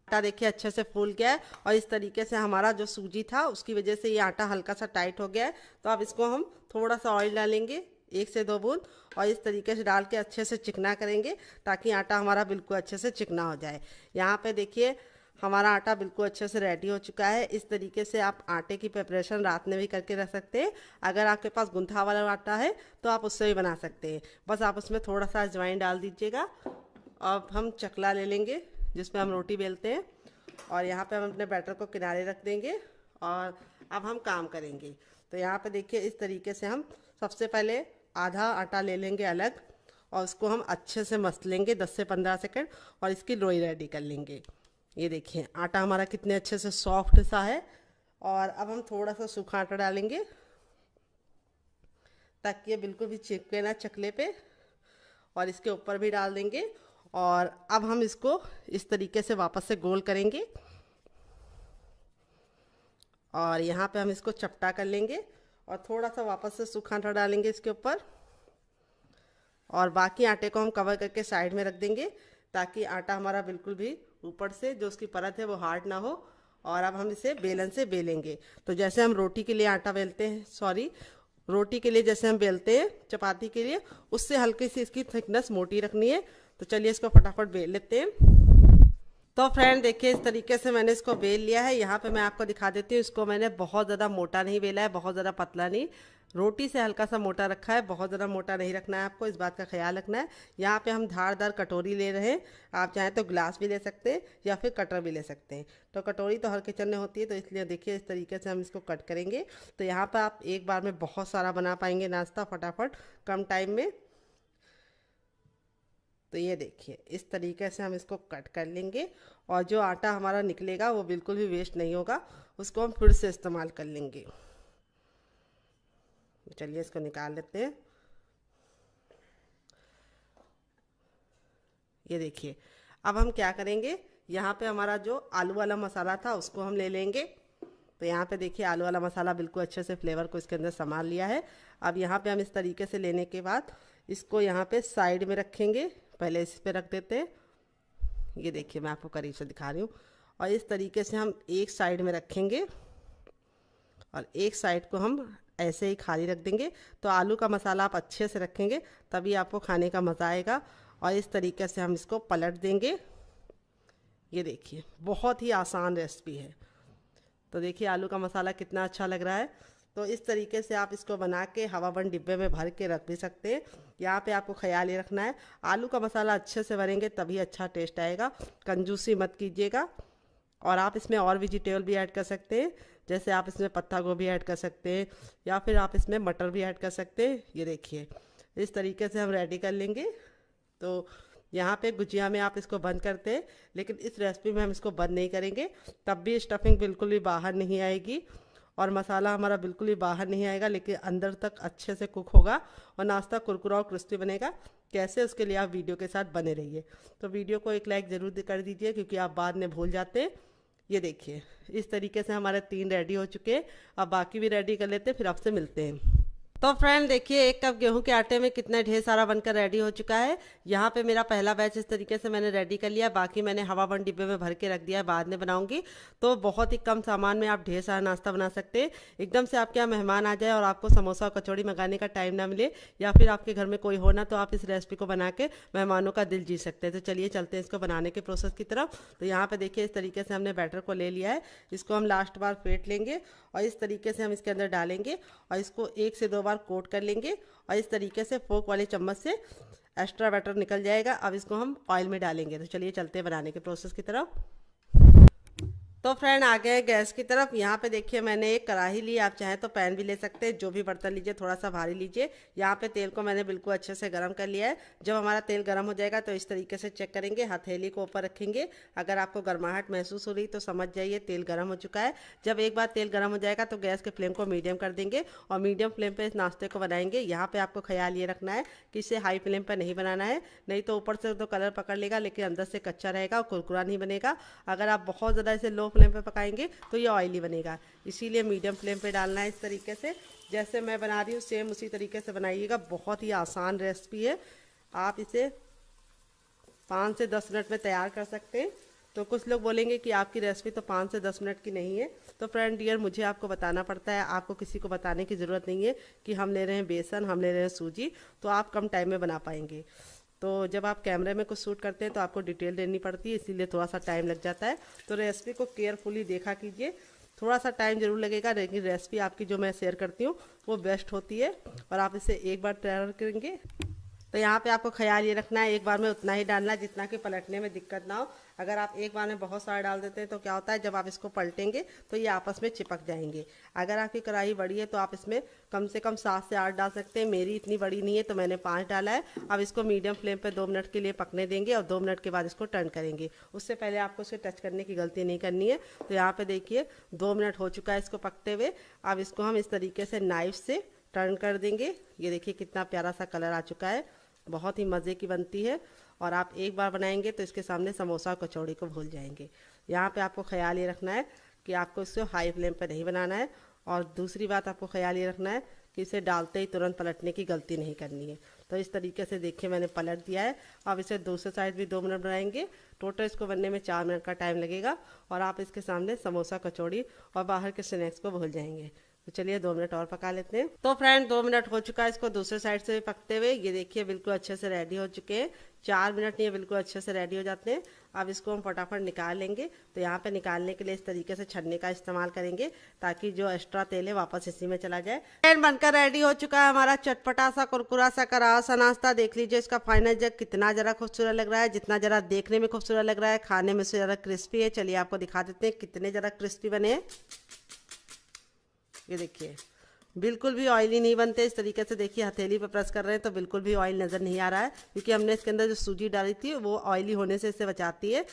आटा देखिए अच्छे से फूल गया है और इस तरीके से हमारा जो सूजी था उसकी वजह से ये आटा हल्का सा टाइट हो गया है। तो अब इसको हम थोड़ा सा ऑयल डालेंगे, 1 से 2 बूंद, और इस तरीके से डाल के अच्छे से चिकना करेंगे ताकि आटा हमारा बिल्कुल अच्छे से चिकना हो जाए। यहाँ पे देखिए हमारा आटा बिल्कुल अच्छे से रेडी हो चुका है। इस तरीके से आप आटे की प्रिपरेशन रात में भी करके रख सकते हैं। अगर आपके पास गुंथा वाला आटा है तो आप उससे भी बना सकते हैं। बस आप उसमें थोड़ा सा अजवाइन डाल दीजिएगा। अब हम चकला ले लेंगे जिसमें हम रोटी बेलते हैं और यहाँ पे हम अपने बैटर को किनारे रख देंगे और अब हम काम करेंगे। तो यहाँ पे देखिए इस तरीके से हम सबसे पहले आधा आटा ले लेंगे अलग और उसको हम अच्छे से मसल लेंगे 10 से 15 सेकंड और इसकी लोई रेडी कर लेंगे। ये देखिए आटा हमारा कितने अच्छे से सॉफ्ट सा है। और अब हम थोड़ा सा सूखा आटा डालेंगे ताकि ये बिल्कुल भी चिपके ना चकले पे, और इसके ऊपर भी डाल देंगे। और अब हम इसको इस तरीके से वापस से गोल करेंगे और यहाँ पे हम इसको चपटा कर लेंगे और थोड़ा सा वापस से सूखा आटा डालेंगे इसके ऊपर और बाकी आटे को हम कवर करके साइड में रख देंगे ताकि आटा हमारा बिल्कुल भी ऊपर से जो उसकी परत है वो हार्ड ना हो। और अब हम इसे बेलन से बेलेंगे। तो जैसे हम रोटी के लिए आटा बेलते हैं, रोटी के लिए जैसे हम बेलते हैं चपाती के लिए, उससे हल्की सी इसकी थिकनेस मोटी रखनी है। तो चलिए इसको फटाफट बेल लेते हैं। तो फ्रेंड देखिए इस तरीके से मैंने इसको बेल लिया है। यहाँ पे मैं आपको दिखा देती हूँ, इसको मैंने बहुत ज़्यादा मोटा नहीं बेला है, बहुत ज़्यादा पतला नहीं, रोटी से हल्का सा मोटा रखा है। बहुत ज़्यादा मोटा नहीं रखना है, आपको इस बात का ख्याल रखना है। यहाँ पे हम धारदार कटोरी ले रहे हैं, आप चाहें तो ग्लास भी ले सकते हैं या फिर कटर भी ले सकते हैं। तो कटोरी तो हर किचन में होती है, तो इसलिए देखिए इस तरीके से हम इसको कट करेंगे। तो यहाँ पर आप एक बार में बहुत सारा बना पाएंगे नाश्ता फटाफट कम टाइम में। तो ये देखिए इस तरीके से हम इसको कट कर लेंगे और जो आटा हमारा निकलेगा वो बिल्कुल भी वेस्ट नहीं होगा, उसको हम फिर से इस्तेमाल कर लेंगे। चलिए इसको निकाल लेते हैं। ये देखिए अब हम क्या करेंगे, यहाँ पे हमारा जो आलू वाला मसाला था उसको हम ले लेंगे। तो यहाँ पे देखिए आलू वाला मसाला बिल्कुल अच्छे से फ्लेवर को इसके अंदर संभाल लिया है। अब यहाँ पे हम इस तरीके से लेने के बाद इसको यहाँ पे साइड में रखेंगे, पहले इस पे रख देते हैं। ये देखिए मैं आपको करीब से दिखा रही हूँ। और इस तरीके से हम एक साइड में रखेंगे और एक साइड को हम ऐसे ही खाली रख देंगे। तो आलू का मसाला आप अच्छे से रखेंगे तभी आपको खाने का मज़ा आएगा। और इस तरीके से हम इसको पलट देंगे। ये देखिए बहुत ही आसान रेसिपी है। तो देखिए आलू का मसाला कितना अच्छा लग रहा है। तो इस तरीके से आप इसको बना के हवा बंद डिब्बे में भर के रख भी सकते हैं। यहाँ पे आपको ख्याल ये रखना है, आलू का मसाला अच्छे से भरेंगे तभी अच्छा टेस्ट आएगा, कंजूसी मत कीजिएगा। और आप इसमें और वेजिटेबल भी ऐड कर सकते हैं, जैसे आप इसमें पत्ता गोभी ऐड कर सकते हैं या फिर आप इसमें मटर भी ऐड कर सकते हैं। ये देखिए इस तरीके से हम रेडी कर लेंगे। तो यहाँ पे गुजिया में आप इसको बंद करते हैं, लेकिन इस रेसिपी में हम इसको बंद नहीं करेंगे, तब भी स्टफिंग बिल्कुल भी बाहर नहीं आएगी और मसाला हमारा बिल्कुल भी बाहर नहीं आएगा, लेकिन अंदर तक अच्छे से कुक होगा और नाश्ता कुरकुरा और क्रिस्पी बनेगा। कैसे, उसके लिए आप वीडियो के साथ बने रहिए। तो वीडियो को एक लाइक ज़रूर कर दीजिए क्योंकि आप बाद में भूल जाते हैं। ये देखिए इस तरीके से हमारे 3 रेडी हो चुके हैं। अब बाकी भी रेडी कर लेते हैं, फिर आपसे मिलते हैं। तो फ्रेंड देखिए 1 कप गेहूं के आटे में कितना ढेर सारा बनकर रेडी हो चुका है। यहाँ पे मेरा पहला बैच इस तरीके से मैंने रेडी कर लिया, बाकी मैंने हवा बंद डिब्बे में भर के रख दिया है, बाद में बनाऊंगी। तो बहुत ही कम सामान में आप ढेर सारा नाश्ता बना सकते हैं। एकदम से आपके यहाँ मेहमान आ जाए और आपको समोसा और कचौड़ी मंगाने का टाइम ना मिले, या फिर आपके घर में कोई हो ना, तो आप इस रेसिपी को बना के मेहमानों का दिल जीत सकते हैं। तो चलिए चलते हैं इसको बनाने के प्रोसेस की तरफ। तो यहाँ पे देखिए इस तरीके से हमने बैटर को ले लिया है। इसको हम लास्ट बार फेंट लेंगे और इस तरीके से हम इसके अंदर डालेंगे और इसको 1 से 2 बार कोट कर लेंगे और इस तरीके से फोक वाले चम्मच से एक्स्ट्रा बैटर निकल जाएगा। अब इसको हम ऑयल में डालेंगे। तो चलिए चलते हैं बनाने के प्रोसेस की तरफ। तो फ्रेंड आ गए गैस की तरफ। यहाँ पे देखिए मैंने एक कढ़ाई ली, आप चाहें तो पैन भी ले सकते हैं, जो भी बर्तन लीजिए थोड़ा सा भारी लीजिए। यहाँ पे तेल को मैंने बिल्कुल अच्छे से गर्म कर लिया है। जब हमारा तेल गर्म हो जाएगा तो इस तरीके से चेक करेंगे, हथेली को ऊपर रखेंगे। अगर आपको गर्माहट महसूस हो रही तो समझ जाइए तेल गर्म हो चुका है। जब एक बार तेल गर्म हो जाएगा तो गैस के फ्लेम को मीडियम कर देंगे और मीडियम फ्लेम पर इस नाश्ते को बनाएंगे। यहाँ पर आपको ख्याल ये रखना है कि इसे हाई फ्लेम पर नहीं बनाना है, नहीं तो ऊपर से तो कलर पकड़ लेगा लेकिन अंदर से कच्चा रहेगा और कुरकुरा नहीं बनेगा। अगर आप बहुत ज़्यादा इसे लो फ्लेम पर पकाएंगे तो ये ऑयली बनेगा, इसीलिए मीडियम फ्लेम पे डालना है। इस तरीके से जैसे मैं बना रही हूँ सेम उसी तरीके से बनाइएगा। बहुत ही आसान रेसिपी है, आप इसे 5 से 10 मिनट में तैयार कर सकते हैं। तो कुछ लोग बोलेंगे कि आपकी रेसिपी तो 5 से 10 मिनट की नहीं है। तो फ्रेंड डियर, मुझे आपको बताना पड़ता है, आपको किसी को बताने की ज़रूरत नहीं है कि हम ले रहे हैं बेसन, हम ले रहे हैं सूजी, तो आप कम टाइम में बना पाएंगे। तो जब आप कैमरे में कुछ शूट करते हैं तो आपको डिटेल देनी पड़ती है, इसीलिए थोड़ा सा टाइम लग जाता है। तो रेसिपी को केयरफुली देखा कीजिए, थोड़ा सा टाइम जरूर लगेगा, लेकिन रेसिपी आपकी जो मैं शेयर करती हूँ वो बेस्ट होती है और आप इसे एक बार ट्राई करेंगे। तो यहाँ पे आपको ख्याल ये रखना है, एक बार में उतना ही डालना है जितना कि पलटने में दिक्कत ना हो। अगर आप एक बार में बहुत सारा डाल देते हैं तो क्या होता है, जब आप इसको पलटेंगे तो ये आपस में चिपक जाएंगे। अगर आपकी कढ़ाई बड़ी है तो आप इसमें कम से कम 7 से 8 डाल सकते हैं। मेरी इतनी बड़ी नहीं है तो मैंने 5 डाला है। अब इसको मीडियम फ्लेम पर 2 मिनट के लिए पकने देंगे और 2 मिनट के बाद इसको टर्न करेंगे। उससे पहले आपको इसे टच करने की गलती नहीं करनी है। तो यहाँ पर देखिए 2 मिनट हो चुका है इसको पकते हुए। अब इसको हम इस तरीके से नाइफ से टर्न कर देंगे। ये देखिए कितना प्यारा सा कलर आ चुका है, बहुत ही मज़े की बनती है और आप एक बार बनाएंगे तो इसके सामने समोसा और कचौड़ी को भूल जाएंगे। यहाँ पे आपको ख्याल ये रखना है कि आपको इसे हाई फ्लेम पर नहीं बनाना है। और दूसरी बात आपको ख्याल ये रखना है कि इसे डालते ही तुरंत पलटने की गलती नहीं करनी है। तो इस तरीके से देखिए मैंने पलट दिया है। अब इसे दूसरे साइड भी 2 मिनट बनाएंगे। टोटल इसको बनने में 4 मिनट का टाइम लगेगा और आप इसके सामने समोसा, कचौड़ी और बाहर के स्नैक्स को भूल जाएंगे। तो चलिए 2 मिनट और पका लेते हैं। तो फ्रेंड 2 मिनट हो चुका है इसको दूसरे साइड से पकते हुए। ये देखिए बिल्कुल अच्छे से रेडी हो चुके हैं। 4 मिनट नहीं, बिल्कुल अच्छे से रेडी हो जाते हैं। अब इसको हम फटाफट निकाल लेंगे। तो यहाँ पे निकालने के लिए इस तरीके से छन्नी का इस्तेमाल करेंगे ताकि जो एक्स्ट्रा तेल है वापस इसी में चला जाए। फ्रेंड बनकर रेडी हो चुका है हमारा चटपटा सा, कुरकुरा सा, करारा सा नाश्ता। देख लीजिए इसका फाइनल जग कितना जरा खूबसूरत लग रहा है, जितना जरा देखने में खूबसूरत लग रहा है खाने में से ज़्यादा क्रिस्पी है। चलिए आपको दिखा देते हैं कितने ज़रा क्रिस्पी बने हैं। ये देखिए बिल्कुल भी ऑयली नहीं बनते। इस तरीके से देखिए हथेली पे प्रेस कर रहे हैं तो बिल्कुल भी ऑयल नज़र नहीं आ रहा है, क्योंकि हमने इसके अंदर जो सूजी डाली थी वो ऑयली होने से इसे बचाती है।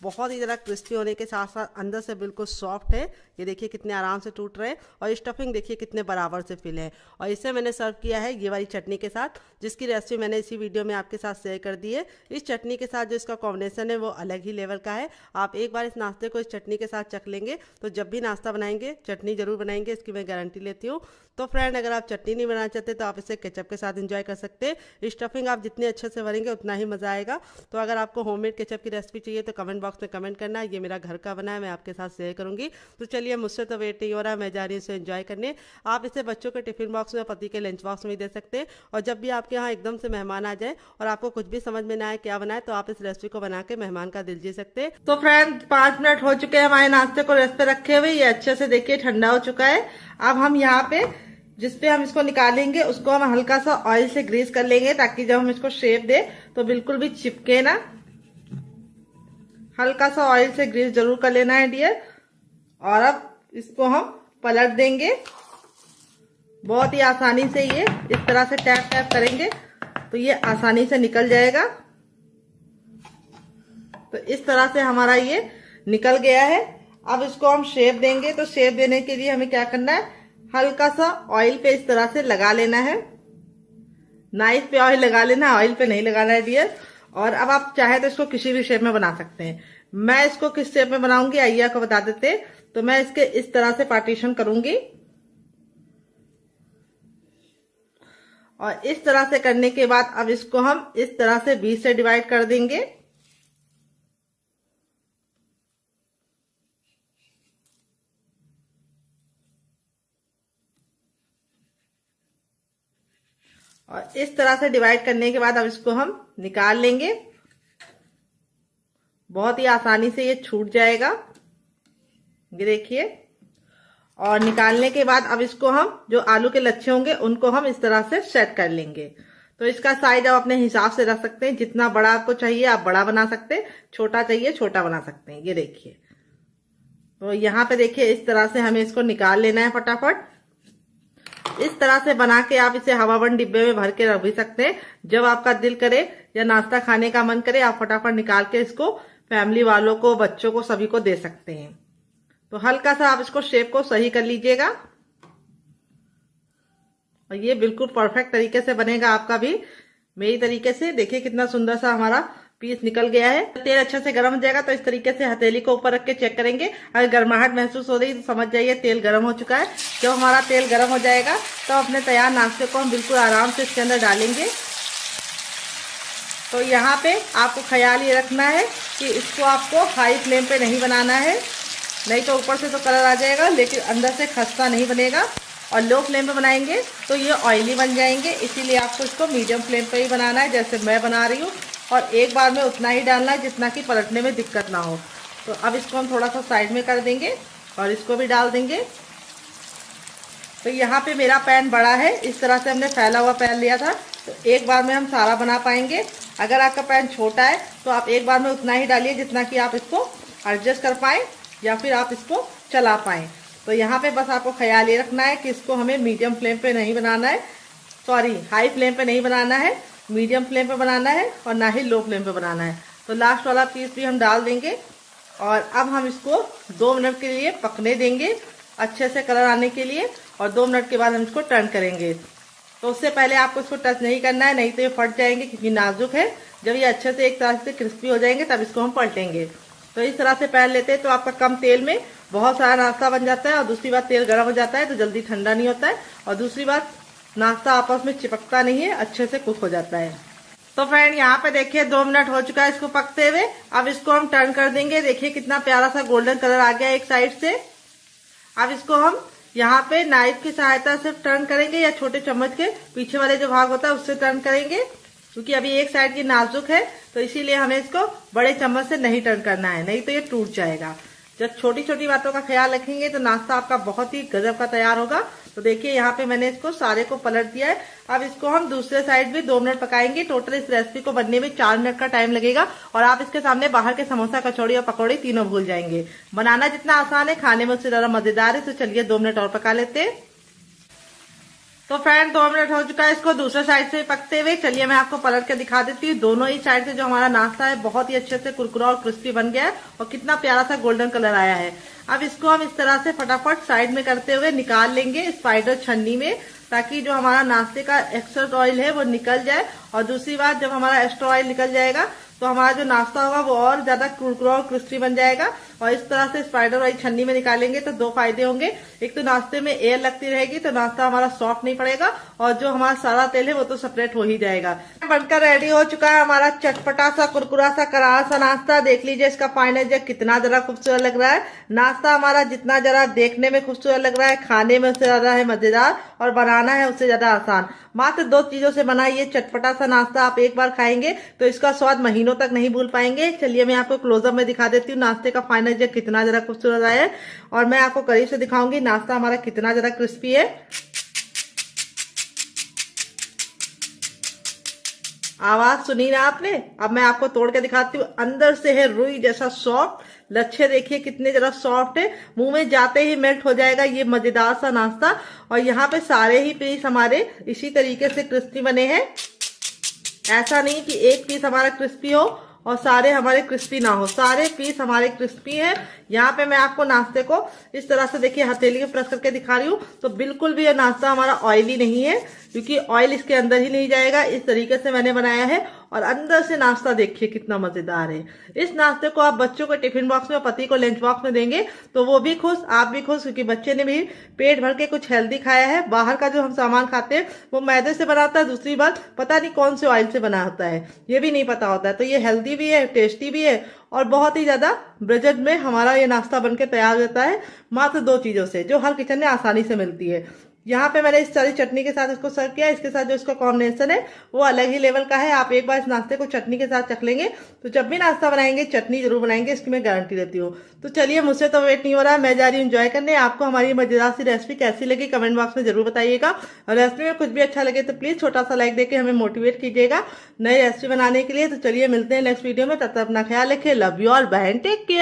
बहुत ही ज़रा क्रिस्पी होने के साथ साथ अंदर से बिल्कुल सॉफ्ट है। ये देखिए कितने आराम से टूट रहे हैं और स्टफिंग देखिए कितने बराबर से फिल है। और इसे मैंने सर्व किया है ये वाली चटनी के साथ, जिसकी रेसिपी मैंने इसी वीडियो में आपके साथ शेयर कर दी है। इस चटनी के साथ जो इसका कॉम्बिनेशन है वो अलग ही लेवल का है। आप एक बार इस नाश्ते को इस चटनी के साथ चख लेंगे तो जब भी नाश्ता बनाएंगे चटनी जरूर बनाएंगे, इसकी मैं गारंटी लेती हूँ। तो फ्रेंड अगर आप चटनी नहीं बनाना चाहते तो आप इसे केचप के साथ एंजॉय कर सकते हैं। स्टफिंग आप जितने अच्छे से भरेंगे उतना ही मज़ा आएगा। तो अगर आपको होममेड केचप की रेसिपी चाहिए तो कमेंट बॉक्स में कमेंट करना, ये मेरा घर का बना है, मैं आपके साथ शेयर करूंगी। तो चलिए मुझसे तो वेट नहीं हो रहा, मैं जा रही हूँ इसे एंजॉय करने। आप इसे बच्चों के टिफिन बॉक्स में, पति के लंच बॉक्स में दे सकते हैं। और जब भी आपके यहाँ एकदम से मेहमान आ जाए और आपको कुछ भी समझ में ना आए क्या बनाए, तो आप इस रेसिपी को बना के मेहमान का दिल जीत सकते हैं। तो फ्रेंड 5 मिनट हो चुके हैं हमारे नाश्ते को रेस्ट पे रखे हुए। ये अच्छे से देखिए ठंडा हो चुका है। अब हम यहाँ पे जिस पे हम इसको निकालेंगे उसको हम हल्का सा ऑयल से ग्रीस कर लेंगे, ताकि जब हम इसको शेप दे तो बिल्कुल भी चिपके ना। हल्का सा ऑयल से ग्रीस जरूर कर लेना है डियर। और अब इसको हम पलट देंगे। बहुत ही आसानी से ये इस तरह से टैप टैप करेंगे तो ये आसानी से निकल जाएगा। तो इस तरह से हमारा ये निकल गया है। अब इसको हम शेप देंगे। तो शेप देने के लिए हमें क्या करना है, हल्का सा ऑयल पे इस तरह से लगा लेना है। नाइफ पे ऑयल लगा लेना है, ऑयल पे नहीं लगाना है डियर। और अब आप चाहे तो इसको किसी भी शेप में बना सकते हैं। मैं इसको किस शेप में बनाऊंगी आइए आपको बता देते हैं। तो मैं इसके इस तरह से पार्टीशन करूंगी। और इस तरह से करने के बाद अब इसको हम इस तरह से 20 से डिवाइड कर देंगे। और इस तरह से डिवाइड करने के बाद अब इसको हम निकाल लेंगे। बहुत ही आसानी से ये छूट जाएगा, ये देखिए। और निकालने के बाद अब इसको हम जो आलू के लच्छे होंगे उनको हम इस तरह से सेट कर लेंगे। तो इसका साइज आप अपने हिसाब से रख सकते हैं, जितना बड़ा आपको चाहिए आप बड़ा बना सकते हैं, छोटा चाहिए छोटा बना सकते हैं। ये देखिए, तो यहाँ पे देखिए इस तरह से हमें इसको निकाल लेना है फटाफट। इस तरह से बना के आप इसे हवाबंद डिब्बे में भर के रख भी सकते हैं। जब आपका दिल करे या नाश्ता खाने का मन करे आप फटाफट निकाल के इसको फैमिली वालों को, बच्चों को, सभी को दे सकते हैं। तो हल्का सा आप इसको शेप को सही कर लीजिएगा और ये बिल्कुल परफेक्ट तरीके से बनेगा आपका भी मेरी तरीके से। देखिए कितना सुंदर सा हमारा पीस निकल गया है। तेल अच्छे से गर्म हो जाएगा तो इस तरीके से हथेली को ऊपर रख के चेक करेंगे। अगर गर्माहट महसूस हो रही तो समझ जाइए तेल गर्म हो चुका है। जब हमारा तेल गर्म हो जाएगा तो अपने तैयार नाश्ते को हम बिल्कुल आराम से इसके अंदर डालेंगे। तो यहाँ पे आपको ख्याल ये रखना है कि इसको आपको हाई फ्लेम पे नहीं बनाना है, नहीं तो ऊपर से तो कलर आ जाएगा लेकिन अंदर से खस्ता नहीं बनेगा। और लो फ्लेम पे बनाएंगे तो ये ऑयली बन जाएंगे, इसीलिए आपको इसको मीडियम फ्लेम पे ही बनाना है जैसे मैं बना रही हूँ। और एक बार में उतना ही डालना है जितना कि पलटने में दिक्कत ना हो। तो अब इसको हम थोड़ा सा साइड में कर देंगे और इसको भी डाल देंगे। तो यहाँ पे मेरा पैन बड़ा है, इस तरह से हमने फैला हुआ पैन लिया था तो एक बार में हम सारा बना पाएंगे। अगर आपका पैन छोटा है तो आप एक बार में उतना ही डालिए जितना कि आप इसको एडजस्ट कर पाएँ या फिर आप इसको चला पाएँ। तो यहाँ पे बस आपको ख्याल ये रखना है कि इसको हमें मीडियम फ्लेम पे नहीं बनाना है, सॉरी हाई फ्लेम पे नहीं बनाना है, मीडियम फ्लेम पे बनाना है और ना ही लो फ्लेम पे बनाना है। तो लास्ट वाला पीस भी हम डाल देंगे और अब हम इसको 2 मिनट के लिए पकने देंगे अच्छे से कलर आने के लिए। और 2 मिनट के बाद हम इसको टर्न करेंगे। तो उससे पहले आपको इसको टच नहीं करना है, नहीं तो ये फट जाएंगे क्योंकि नाजुक है। जब ये अच्छे से एक तरह से क्रिस्पी हो जाएंगे तब इसको हम पलटेंगे। तो इस तरह से पैन लेते हैं तो आपका कम तेल में बहुत सारा नाश्ता बन जाता है। और दूसरी बात तेल गर्म हो जाता है तो जल्दी ठंडा नहीं होता है। और दूसरी बात नाश्ता आपस में चिपकता नहीं है, अच्छे से कुक हो जाता है। तो फ्रेंड यहाँ पे देखिए 2 मिनट हो चुका है इसको पकते हुए। अब इसको हम टर्न कर देंगे। देखिए कितना प्यारा सा गोल्डन कलर आ गया एक साइड से। अब इसको हम यहाँ पे नाइफ की सहायता से टर्न करेंगे या छोटे चम्मच के पीछे वाले जो भाग होता है उससे टर्न करेंगे, क्योंकि अभी एक साइड की नाजुक है तो इसीलिए हमें इसको बड़े चम्मच से नहीं टर्न करना है, नहीं तो ये टूट जाएगा। जब छोटी छोटी बातों का ख्याल रखेंगे तो नाश्ता आपका बहुत ही गजब का तैयार होगा। तो देखिए यहाँ पे मैंने इसको सारे को पलट दिया है। अब इसको हम दूसरे साइड भी 2 मिनट पकाएंगे। टोटल इस रेसिपी को बनने में 4 मिनट का टाइम लगेगा और आप इसके सामने बाहर के समोसा, कचौड़ी और पकौड़ी तीनों भूल जाएंगे। बनाना जितना आसान है खाने में उससे ज्यादा मजेदार है। तो चलिए 2 मिनट और पका लेते हैं। तो फ्रेंड 2 मिनट हो चुका है इसको दूसरे साइड से पकते हुए। चलिए मैं आपको पलट के दिखा देती हूँ। दोनों ही साइड से जो हमारा नाश्ता है बहुत ही अच्छे से कुरकुरा और क्रिस्पी बन गया है और कितना प्यारा सा गोल्डन कलर आया है। अब इसको हम इस तरह से फटाफट साइड में करते हुए निकाल लेंगे स्पाइडर छन्नी में, ताकि जो हमारा नाश्ते का एक्स्ट्रा ऑयल है वो निकल जाए। और दूसरी बात, जब हमारा एक्स्ट्रा ऑयल निकल जाएगा तो हमारा जो नाश्ता होगा वो और ज्यादा कुरकुरा और क्रिस्पी बन जाएगा। और इस तरह से स्पाइडर ऑयल छन्नी में निकालेंगे तो 2 फायदे होंगे। एक तो नाश्ते में एयर लगती रहेगी तो नाश्ता हमारा सॉफ्ट नहीं पड़ेगा और जो हमारा सारा तेल है वो तो सेपरेट हो ही जाएगा। बनकर रेडी हो चुका है हमारा चटपटा सा, कुरकुरा सा, करारा सा नाश्ता। देख लीजिए इसका फाइनल जग कितना जरा खूबसूरत लग रहा है। नाश्ता हमारा जितना जरा देखने में खूबसूरत लग रहा है, खाने में उससे ज्यादा है मजेदार और बनाना है उससे ज्यादा आसान। मात्र 2 चीजों से बना ये चटपटा सा नाश्ता आप एक बार खाएंगे तो इसका स्वाद महीनों तक नहीं भूल पाएंगे। चलिए मैं आपको क्लोजअप में दिखा देती हूँ नाश्ते का फाइनल जग कितना जरा खूबसूरत आया है। और मैं आपको करीब से दिखाऊंगी नाश्ता हमारा कितना जरा क्रिस्पी है। आवाज सुनी ना आपने? अब मैं आपको तोड़ के दिखाती हूँ। अंदर से है रुई जैसा सॉफ्ट, लच्छे देखिए कितने जरा सॉफ्ट है, मुंह में जाते ही मेल्ट हो जाएगा ये मजेदार सा नाश्ता। और यहाँ पे सारे ही पीस हमारे इसी तरीके से क्रिस्पी बने हैं। ऐसा नहीं कि एक पीस हमारा क्रिस्पी हो और सारे हमारे क्रिस्पी ना हो, सारे पीस हमारे क्रिस्पी हैं। यहाँ पे मैं आपको नाश्ते को इस तरह से देखिए हथेली के प्रेस करके दिखा रही हूँ तो बिल्कुल भी ये नाश्ता हमारा ऑयली नहीं है, क्योंकि ऑयल इसके अंदर ही नहीं जाएगा। इस तरीके से मैंने बनाया है और अंदर से नाश्ता देखिए कितना मजेदार है। इस नाश्ते को आप बच्चों को टिफिन बॉक्स में, पति को लंच बॉक्स में देंगे तो वो भी खुश, आप भी खुश, क्योंकि बच्चे ने भी पेट भर के कुछ हेल्दी खाया है। बाहर का जो हम सामान खाते हैं वो मैदे से बना होता है, दूसरी बात पता नहीं कौन से ऑयल से बना होता है, ये भी नहीं पता होता है। तो ये हेल्दी भी है, टेस्टी भी है और बहुत ही ज्यादा बजट में हमारा ये नाश्ता बनके तैयार हो जाता है मात्र 2 चीजों से, जो हर किचन में आसानी से मिलती है। यहाँ पे मैंने इस सारी चटनी के साथ इसको सर्व किया। इसके साथ जो इसका कॉम्बिनेशन है वो अलग ही लेवल का है। आप एक बार इस नाश्ते को चटनी के साथ चख लेंगे तो जब भी नाश्ता बनाएंगे चटनी जरूर बनाएंगे, इसकी मैं गारंटी देती हूँ। तो चलिए, मुझसे तो वेट नहीं हो रहा है, मैं जा रही हूँ एंजॉय करने। आपको हमारी मजेदार सी रेसिपी कैसी लगी कमेंट बॉक्स में जरूर बताइएगा। और रेसिपी में कुछ भी अच्छा लगे तो प्लीज छोटा सा लाइक देके हमें मोटिवेट कीजिएगा नई रेसिपी बनाने के लिए। तो चलिए मिलते हैं नेक्स्ट वीडियो में, तब तक अपना ख्याल रखिए। Love you all, bye and take care.